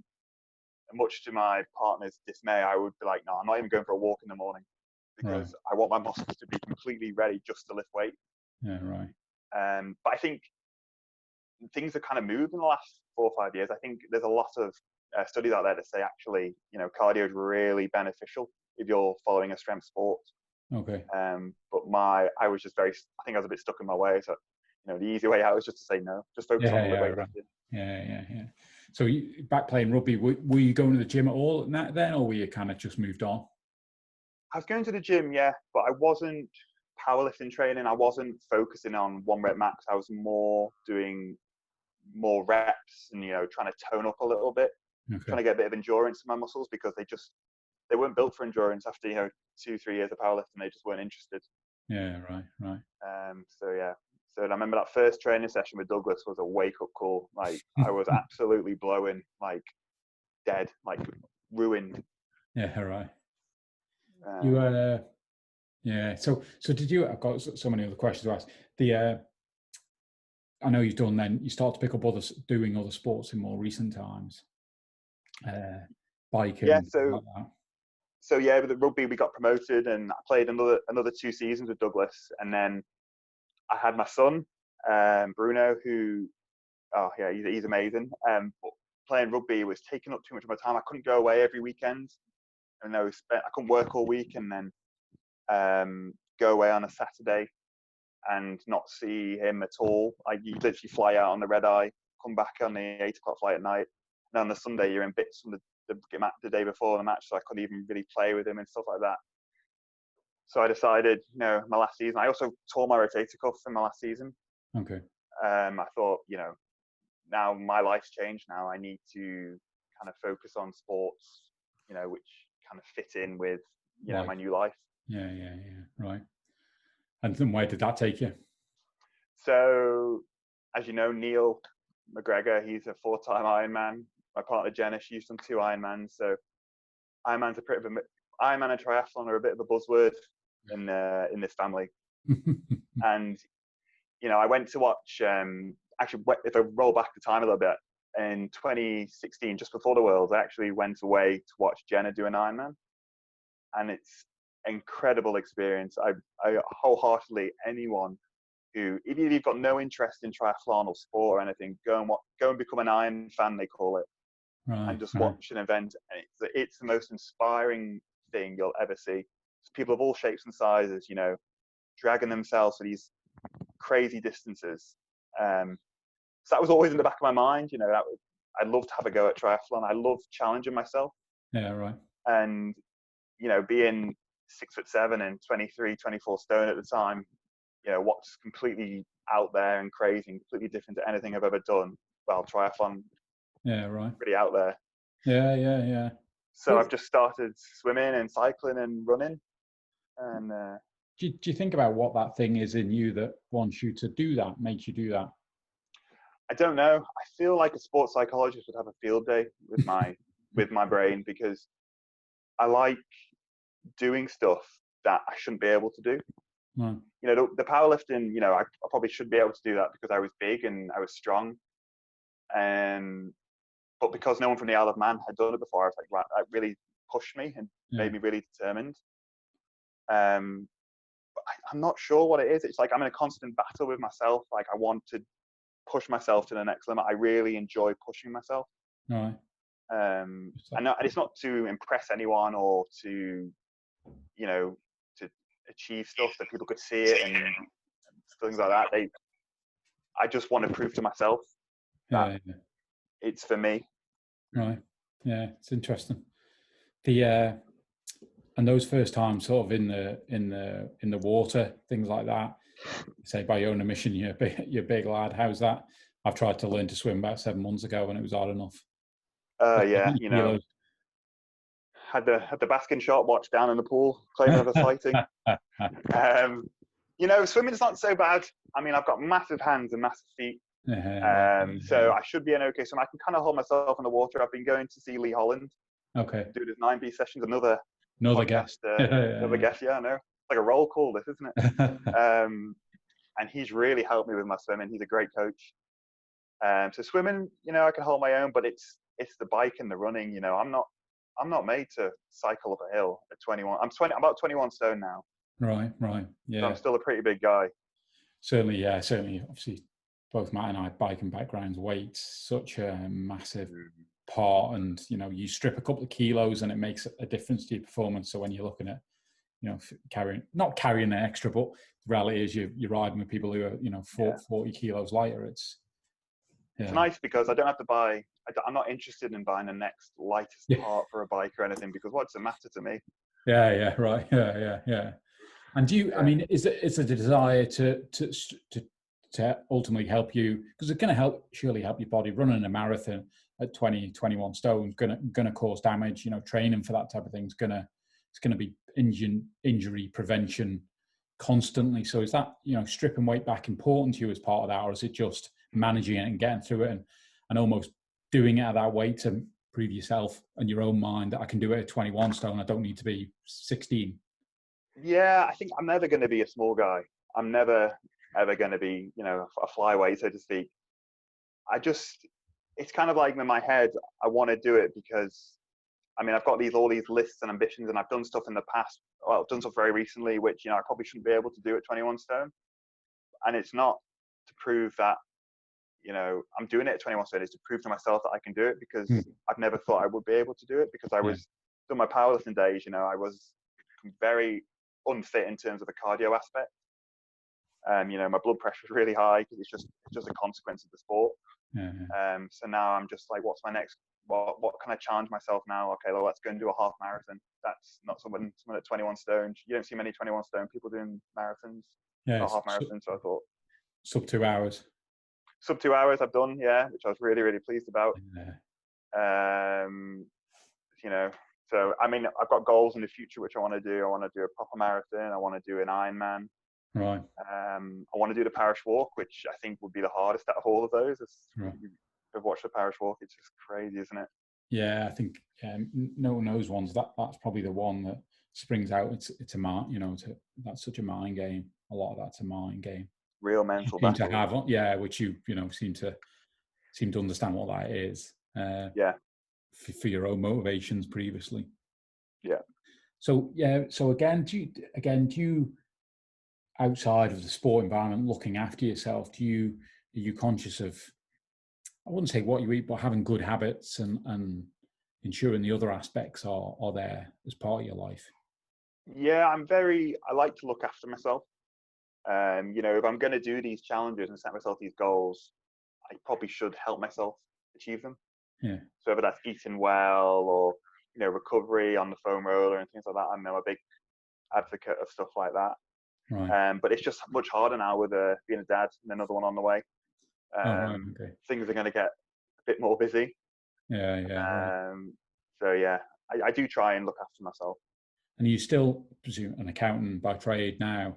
much to my partner's dismay, I would be like, "No, I'm not even going for a walk in the morning because I want my muscles to be completely ready just to lift weight." Yeah, right. But I think things have kind of moved in the last 4 or 5 years. I think there's a lot of studies out there that say actually, you know, cardio is really beneficial if you're following a strength sport. Okay. But I was just I think I was a bit stuck in my way. So, you know, the easy way out was just to say no, just focus on the weightlifting. Right. Yeah. So back playing rugby, were you going to the gym at all then, or were you kind of just moved on? I was going to the gym, yeah, but I wasn't powerlifting training. I wasn't focusing on 1 rep max. I was more doing more reps and, you know, trying to tone up a little bit, trying to get a bit of endurance in my muscles, because they weren't built for endurance after, you know, 2-3 years of powerlifting. They just weren't interested. Yeah, right. So I remember that first training session with Douglas was a wake up call. Like I was absolutely blowing, like dead, like ruined. Yeah, right. So did you? I've got so many other questions to ask. I know you start to pick up doing other sports in more recent times. Biking. Yeah. Like that. So yeah, with the rugby we got promoted, and I played another 2 seasons with Douglas, and then I had my son, Bruno, who, he's amazing. But playing rugby was taking up too much of my time. I couldn't go away every weekend, and I couldn't work all week and then go away on a Saturday and not see him at all. Like you literally fly out on the red eye, come back on the 8 o'clock flight at night, and on the Sunday you're in bits from the day before the match, so I couldn't even really play with him and stuff like that. So I decided, you know, my last season, I also tore my rotator cuff in my last season. Okay. I thought, you know, now my life's changed. Now I need to kind of focus on sports, you know, which kind of fit in with, you know, my new life. Yeah. Right. And then where did that take you? So, as you know, Neil McGregor, he's a 4-time Ironman. My partner Jenna, she's done 2 Ironmans. So Ironman and triathlon are a bit of a buzzword in this family. And, you know, I went to watch, actually, if I roll back the time a little bit, in 2016, just before the Worlds, I actually went away to watch Jenna do an Ironman. And it's an incredible experience. I wholeheartedly, anyone who, even if you've got no interest in triathlon or sport or anything, go and become an Iron fan, they call it. Right, and just watch an event. And it's the most inspiring thing you'll ever see. It's people of all shapes and sizes, you know, dragging themselves for these crazy distances. So that was always in the back of my mind, you know. I'd love to have a go at triathlon. I love challenging myself. Yeah, right. And, you know, being 6'7" and 23, 24 stone at the time, you know, what's completely out there and crazy and completely different to anything I've ever done. Well, triathlon, Yeah, right. pretty out there. Yeah. So I've just started swimming and cycling and running. And do you think about what that thing is in you that wants you to do that, makes you do that? I don't know. I feel like a sports psychologist would have a field day with my brain, because I like doing stuff that I shouldn't be able to do. Right. You know, the powerlifting, you know, I probably should be able to do that because I was big and I was strong. But because no one from the Isle of Man had done it before, I was like, right, that really pushed me and made me really determined. But I'm not sure what it is. It's like I'm in a constant battle with myself. Like, I want to push myself to the next limit. I really enjoy pushing myself. Right. And it's not to impress anyone or to, you know, to achieve stuff that people could see it and things like that. I just want to prove to myself that it's for me. Right. Yeah, it's interesting. And those first times, sort of in the water, things like that. Say by your own admission, you're a big lad. How's that? I've tried to learn to swim about 7 months ago, and it was hard enough. Yeah, you know, had the basking shot watch down in the pool, claiming I was fighting. You know, swimming's not so bad. I mean, I've got massive hands and massive feet. So I should be an okay swimmer. I can kind of hold myself in the water. I've been going to see Lee Holland. Okay. Do his 9B sessions. Another guest. Another guest. Yeah, I know. It's like a roll call, this, isn't it? And he's really helped me with my swimming. He's a great coach. So swimming, you know, I can hold my own, but it's the bike and the running. You know, I'm not made to cycle up a hill at 21. I'm about 21 stone now. Right. Yeah. So I'm still a pretty big guy. Certainly. Obviously, both Matt and I, biking backgrounds, weight's such a massive part, and you know, you strip a couple of kilos and it makes a difference to your performance. So when you're looking at, you know, not carrying an extra, but the reality is you're riding with people who are, you know, 40 kilos lighter. It's nice because I don't have to buy. I'm not interested in buying the next lightest part for a bike or anything, because what does it matter to me? Yeah. Right. Yeah. And do you? I mean, is it a desire to ultimately help you, because it's going to surely help your body? Running a marathon at 20, 21 stone is going to cause damage. You know, training for that type of thing is going to be injury prevention constantly. So is that, you know, stripping weight back important to you as part of that, or is it just managing it and getting through it and almost doing it at that weight to prove yourself and your own mind that I can do it at 21 stone, I don't need to be 16? Yeah, I think I'm never going to be a small guy. I'm never ever going to be, you know, a flyweight, so to speak. It's kind of like in my head, I want to do it because, I mean, I've got all these lists and ambitions, and I've done stuff in the past. Well, I've done stuff very recently, which, you know, I probably shouldn't be able to do at 21 stone. And it's not to prove that, you know, I'm doing it at 21 stone. It's to prove to myself that I can do it, because I've never thought I would be able to do it, because I was doing my powerlifting days, you know, I was very unfit in terms of the cardio aspect. You know, my blood pressure was really high because it's just a consequence of the sport. So now I'm just like, what's my next? What can I challenge myself now? Okay, well, let's go and do a half marathon. That's not someone at 21 stone. You don't see many 21 stone people doing marathons, not half marathons. So I thought sub 2 hours. Sub 2 hours I've done, which I was really, really pleased about. You know, so I mean, I've got goals in the future which I want to do. I want to do a proper marathon. I want to do an Ironman. Right. I want to do the parish walk, which I think would be the hardest out of all of those. I've watched the parish walk. It's just crazy, isn't it? Yeah, I think no one knows ones. That's probably the one that springs out. It's a mind, you know. That's such a mind game. A lot of that's a mind game. Real mental battle. To have, which you know seem to understand what that is. For your own motivations previously. Yeah. So again, do you outside of the sport environment, looking after yourself, are you conscious of, I wouldn't say what you eat, but having good habits and ensuring the other aspects are there as part of your life? Yeah, I like to look after myself. You know, if I'm going to do these challenges and set myself these goals, I probably should help myself achieve them. Yeah. So whether that's eating well, or recovery on the foam roller and things like that. I'm a big advocate of stuff like that. Right. But it's just much harder now with being a dad and another one on the way. Right. Okay. Things are going to get a bit more busy. Yeah. Right. So yeah, I do try and look after myself. And you still presume an accountant by trade now?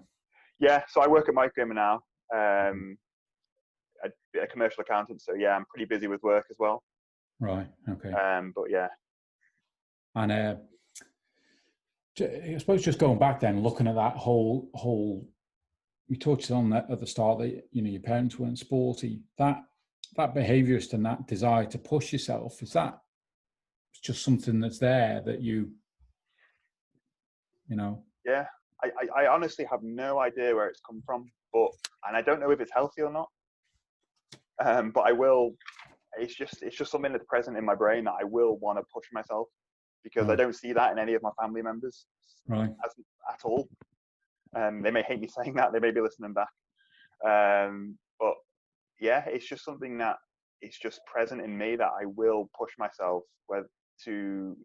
Yeah, so I work at Microgamer now. A commercial accountant, so yeah, I'm pretty busy with work as well. Right. Okay. But yeah. And I suppose just going back then, looking at that whole, we touched on that at the start that your parents weren't sporty. That behaviourist and that desire to push yourself, is that just something that's there that you know? Yeah, I honestly have no idea where it's come from, and I don't know if it's healthy or not. But I will. It's just something that's present in my brain that I will want to push myself, because I don't see that in any of my family members at all. They may hate me saying that. They may be listening back. But yeah, it's just something that it's just present in me that I will push myself to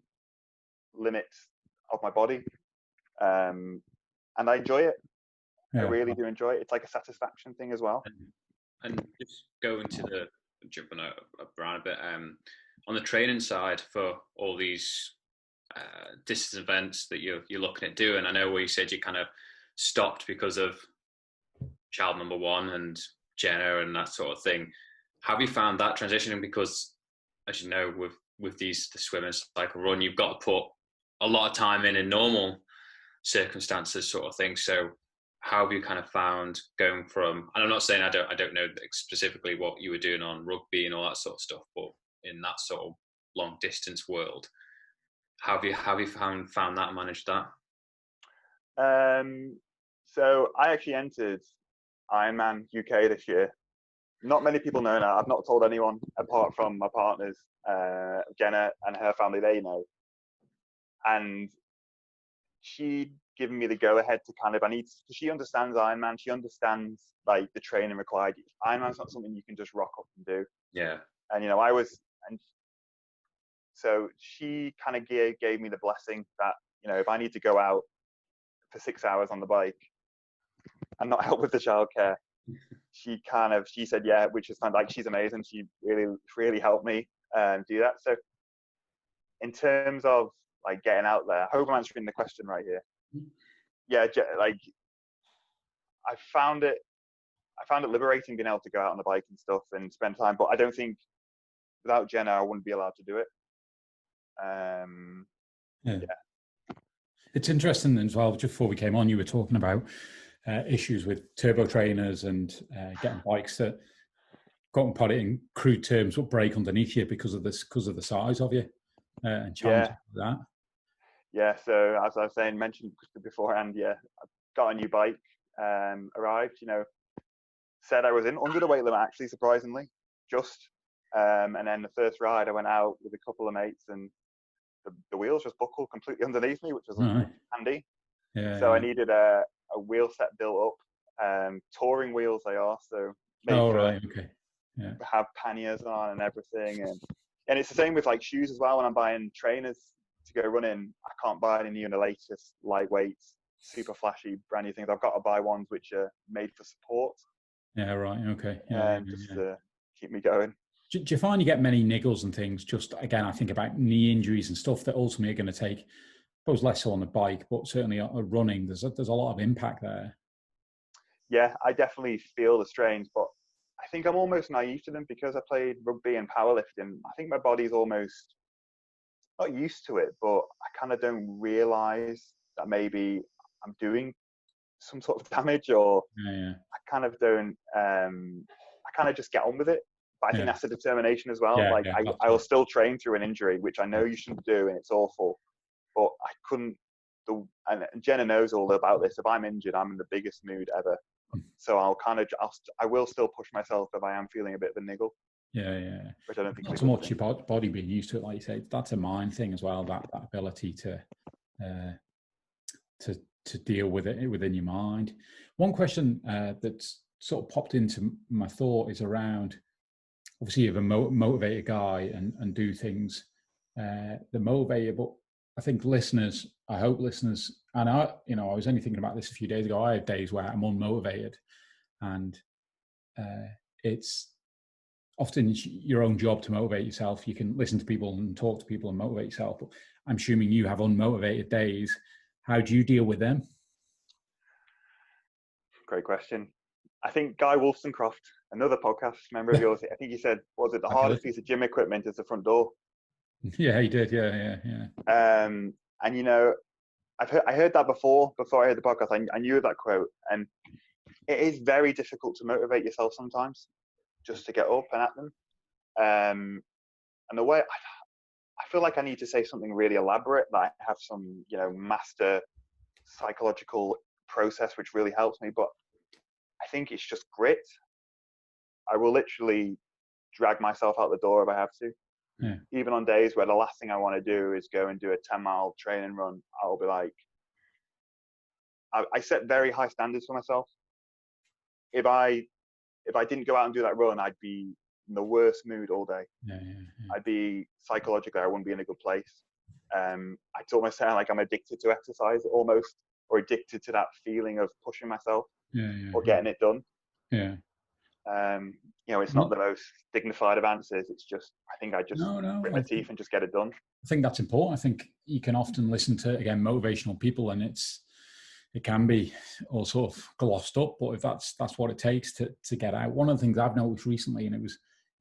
limits of my body. And I enjoy it. I really do enjoy it. It's like a satisfaction thing as well. And just going to jumping around a bit, on the training side for all these distance events that you're looking at doing, I know where you said you kind of stopped because of child number one and Jenna and that sort of thing. Have you found that transitioning? Because as you know, with the swim and cycle run, you've got to put a lot of time in normal circumstances sort of thing. So how have you kind of found going from, and I'm not saying I don't know specifically what you were doing on rugby and all that sort of stuff, but in that sort of long distance world, how have you found that and managed that? So I actually entered Ironman UK this year. Not many people know that. I've not told anyone apart from my partners, Jenna and her family. They know, and she'd given me the go ahead to kind of, because she understands Ironman. She understands like the training required. Ironman's not something you can just rock up and do. Yeah. And so she kind of gave me the blessing that, if I need to go out for 6 hours on the bike and not help with the childcare, she said, yeah, which is kind of like, she's amazing. She really helped me do that. So in terms of like getting out there, I hope I'm answering the question right here. Yeah, like I found it liberating being able to go out on the bike and stuff and spend time, but I don't think without Jenna I wouldn't be allowed to do it. Yeah. It's interesting as well, just before we came on, you were talking about issues with turbo trainers and getting bikes that, got to put it in crude terms, will break underneath you because of the size of you and challenges like that. Yeah, so as I was saying, mentioned beforehand, I got a new bike, arrived, said I was under the weight limit, actually, surprisingly, and then the first ride I went out with a couple of mates and the wheels just buckled completely underneath me, which was handy. So I needed a wheel set built up, touring wheels they are, so have panniers on and everything, and it's the same with like shoes as well. When I'm buying trainers to go running, I can't buy any of the latest lightweight, super flashy, brand new things. I've got to buy ones which are made for support. Just to keep me going. Do you find you get many niggles and things? Just again, I think about knee injuries and stuff that ultimately are going to take, I suppose, less so on the bike, but certainly running. There's a lot of impact there. Yeah, I definitely feel the strains, but I think I'm almost naive to them because I played rugby and powerlifting. I think my body's almost not used to it, but I kind of don't realize that maybe I'm doing some sort of damage, or I kind of don't. I kind of just get on with it. But I think that's a determination as well. I will still train through an injury, which I know you shouldn't do, and it's awful. But I couldn't. And Jenna knows all about this. If I'm injured, I'm in the biggest mood ever. So I will still push myself if I am feeling a bit of a niggle. Which I don't think. Not so much your body being used to it, like you say. That's a mind thing as well. That ability to deal with it within your mind. One question that's sort of popped into my thought is around, obviously you're a motivated guy and do things that motivate you, but I think listeners, I hope listeners, and I was only thinking about this a few days ago. I have days where I'm unmotivated, and it's often your own job to motivate yourself. You can listen to people and talk to people and motivate yourself, but I'm assuming you have unmotivated days. How do you deal with them? Great question. I think Guy Wolfsoncroft, another podcast member of yours, I think he said, was it the hardest piece of gym equipment is the front door? Yeah, he did. Yeah. And I heard that before I heard the podcast. I knew that quote, and it is very difficult to motivate yourself sometimes, just to get up and at them. And the way I feel like I need to say something really elaborate, that I have some, master psychological process which really helps me, but I think it's just grit. I will literally drag myself out the door if I have to. Yeah. Even on days where the last thing I want to do is go and do a 10-mile training run, I'll be like, I set very high standards for myself. If I didn't go out and do that run, I'd be in the worst mood all day. Yeah. I'd be psychologically, I wouldn't be in a good place. I almost sound like I'm addicted to exercise almost, or addicted to that feeling of pushing myself or getting it done. Yeah. It's not the most dignified of answers. It's just, I think I just grit my teeth and just get it done. I think that's important. I think you can often listen to, again, motivational people, and it can be all sort of glossed up, but if that's what it takes to get out. One of the things I've noticed recently, and it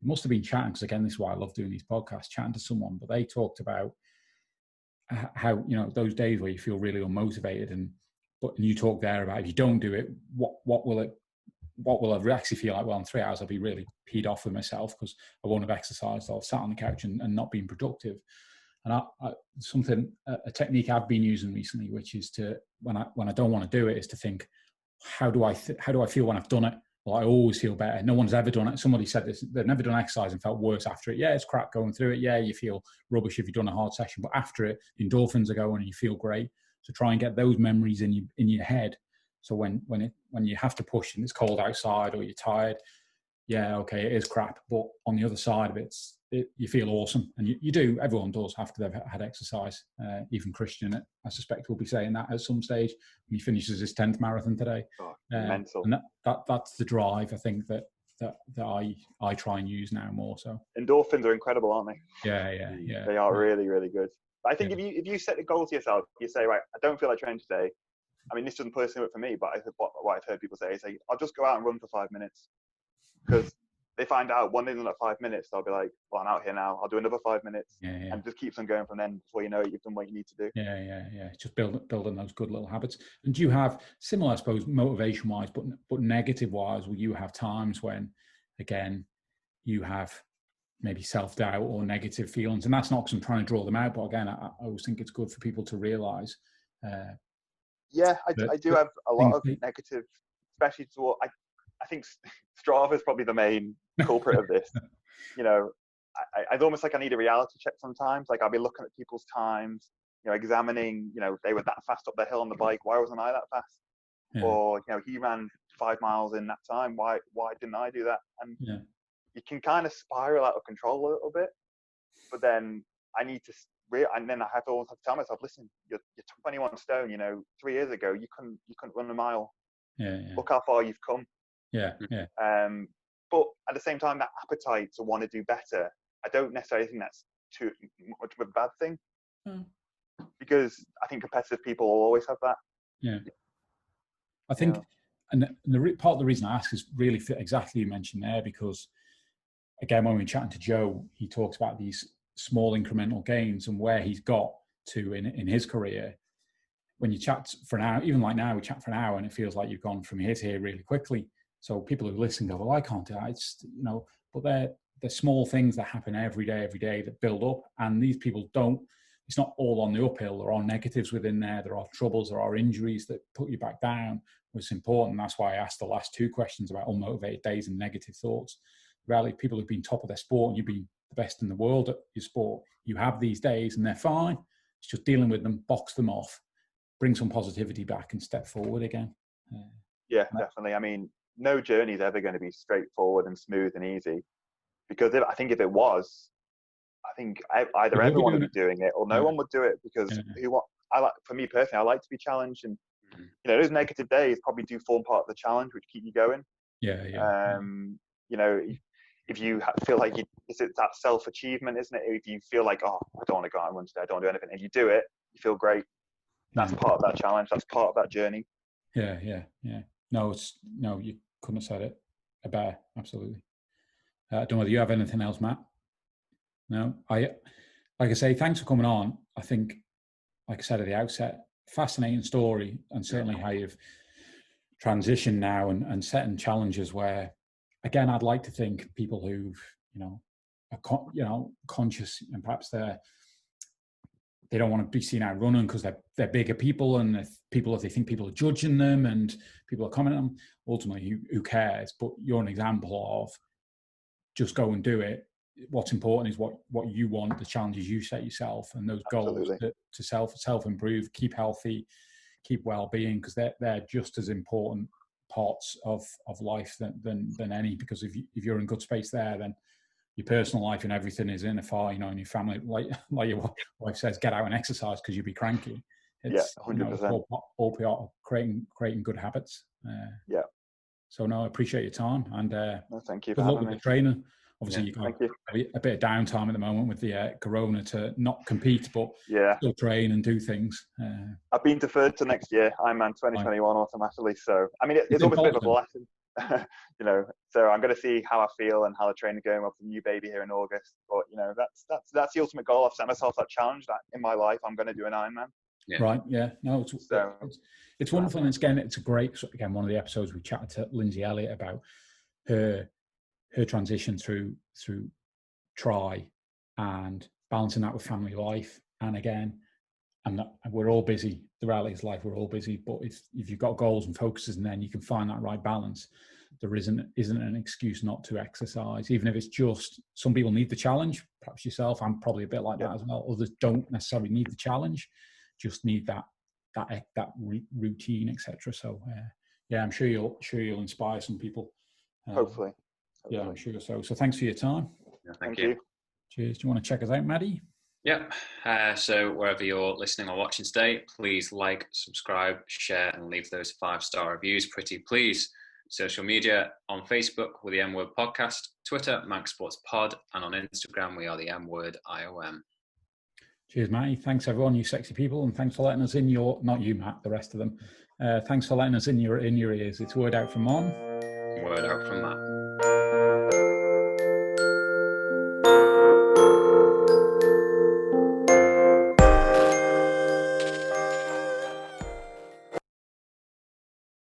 must have been chatting, because again, this is why I love doing these podcasts, chatting to someone, but they talked about how, those days where you feel really unmotivated, and you talk there about, if you don't do it, what will I actually feel like? Well, in 3 hours, I'll be really peed off with myself because I won't have exercised. I'll have sat on the couch and not been productive. And a technique I've been using recently, which is to, when I don't want to do it, is to think, how do I feel when I've done it? Well, I always feel better. No one's ever done it. Somebody said this, they've never done exercise and felt worse after it. Yeah, it's crap going through it. Yeah, you feel rubbish if you've done a hard session, but after it, the endorphins are going and you feel great. So try and get those memories in your head. So when you have to push and it's cold outside or you're tired, yeah, okay, it is crap. But on the other side of it, you feel awesome. And you do, everyone does after they've had exercise. Even Christian, I suspect, will be saying that at some stage when he finishes his 10th marathon today. Mental. And that's the drive, I think, that I try and use now more so. Endorphins are incredible, aren't they? Yeah. They are really, really good. But I think if you set the goal to yourself, you say, right, I don't feel like training today. I mean, this doesn't personally work for me, but what I've heard people say is, I'll just go out and run for 5 minutes. Because they find out one in like 5 minutes, they'll be like, well, I'm out here now. I'll do another 5 minutes. And it just keeps on going from then. Before you know it, you've done what you need to do. Yeah. Just building those good little habits. And do you have similar, I suppose, motivation-wise, but negative-wise, will you have times when, again, you have maybe self-doubt or negative feelings? And that's not because I'm trying to draw them out, but again, I always think it's good for people to realise. I do have a lot of negative, especially toward, I think Strava is probably the main culprit of this. I'd almost like I need a reality check sometimes. Like I'll be looking at people's times, examining, they were that fast up the hill on the bike. Why wasn't I that fast? Yeah. Or, he ran 5 miles in that time. Why didn't I do that? And you can kind of spiral out of control a little bit, but then I need to, and then I have to always have to tell myself, listen, you're 21 stone, 3 years ago, you couldn't run a mile. Look how far you've come. But at the same time, that appetite to want to do better, I don't necessarily think that's too much of a bad thing. Because I think competitive people will always have that. I think, and part of the reason I ask is really for exactly you mentioned there, because again, when we were chatting to Joe, he talks about these small incremental gains and where he's got to in his career. When you chat for an hour, even like now, we chat for an hour and it feels like you've gone from here to here really quickly. So people who listen go, well, I can't do that. It's, but they're small things that happen every day that build up. And these people it's not all on the uphill. There are negatives within there. There are troubles. There are injuries that put you back down, which is important. That's why I asked the last 2 questions about unmotivated days and negative thoughts. Really, people who've been top of their sport and you've been the best in the world at your sport, you have these days and they're fine. It's just dealing with them, box them off, bring some positivity back and step forward again. Definitely. I mean, no journey is ever going to be straightforward and smooth and easy, because I think if it was, I think either everyone would be doing it or no one would do it, because for me personally, I like to be challenged, and those negative days probably do form part of the challenge, which keep you going. If you feel like it's that self-achievement, isn't it? If you feel like, oh, I don't want to go out and run today, I don't want to do anything, and you do it, you feel great. That's part of that challenge. That's part of that journey. Yeah. No, you couldn't have said it better. Absolutely. I don't know whether you have anything else, Matt. No, like I say, thanks for coming on. I think, like I said at the outset, fascinating story, and certainly how you've transitioned now and setting challenges where, again, I'd like to think people who've, are conscious, and perhaps they don't want to be seen out running because they're bigger people, and if they think people are judging them and people are commenting on them, ultimately, who cares? But you're an example of just go and do it. What's important is what you want, the challenges you set yourself, and those goals to self-improve, keep healthy, keep well-being, because they're just as important parts of life than any, because if you're in good space there, then your personal life and everything is in a far, and your family, like your wife says, get out and exercise because you'll be cranky. It's 100%. All part of creating good habits. So no, I appreciate your time, and thank you. Good luck with the training. Obviously, you've got a bit of downtime at the moment with the corona to not compete, but still train and do things. I've been deferred to next year, Ironman 2021 automatically. So I mean, it's almost a bit of a blessing. So I'm going to see how I feel and how the training's going with the new baby here in August. But that's the ultimate goal. I've set myself that challenge that in my life I'm going to do an Ironman. Right. Yeah. No, it's wonderful, and it's a great. Again, one of the episodes we chatted to Lindsay Elliott about her transition through try and balancing that with family life. And again, we're all busy. The reality is life, we're all busy. But if you've got goals and focuses, and then you can find that right balance, there isn't an excuse not to exercise, even if it's just, some people need the challenge, perhaps yourself. I'm probably a bit like that as well. Others don't necessarily need the challenge, just need that routine, etc. So I'm sure you'll inspire some people. Hopefully. Yeah, I'm sure so. So thanks for your time. Thank you. Cheers. Do you want to check us out, Maddie? Yep. So wherever you're listening or watching today, please like, subscribe, share, and leave those 5-star reviews, pretty please. Social media, on Facebook, we're the M Word Podcast, Twitter, Max Sports Pod, and on Instagram, we are the M Word IOM. Cheers, Matty. Thanks, everyone, you sexy people, and thanks for letting us in your, not you, Matt, the rest of them. Thanks for letting us in your ears. It's word out from Mon. Word out from Matt.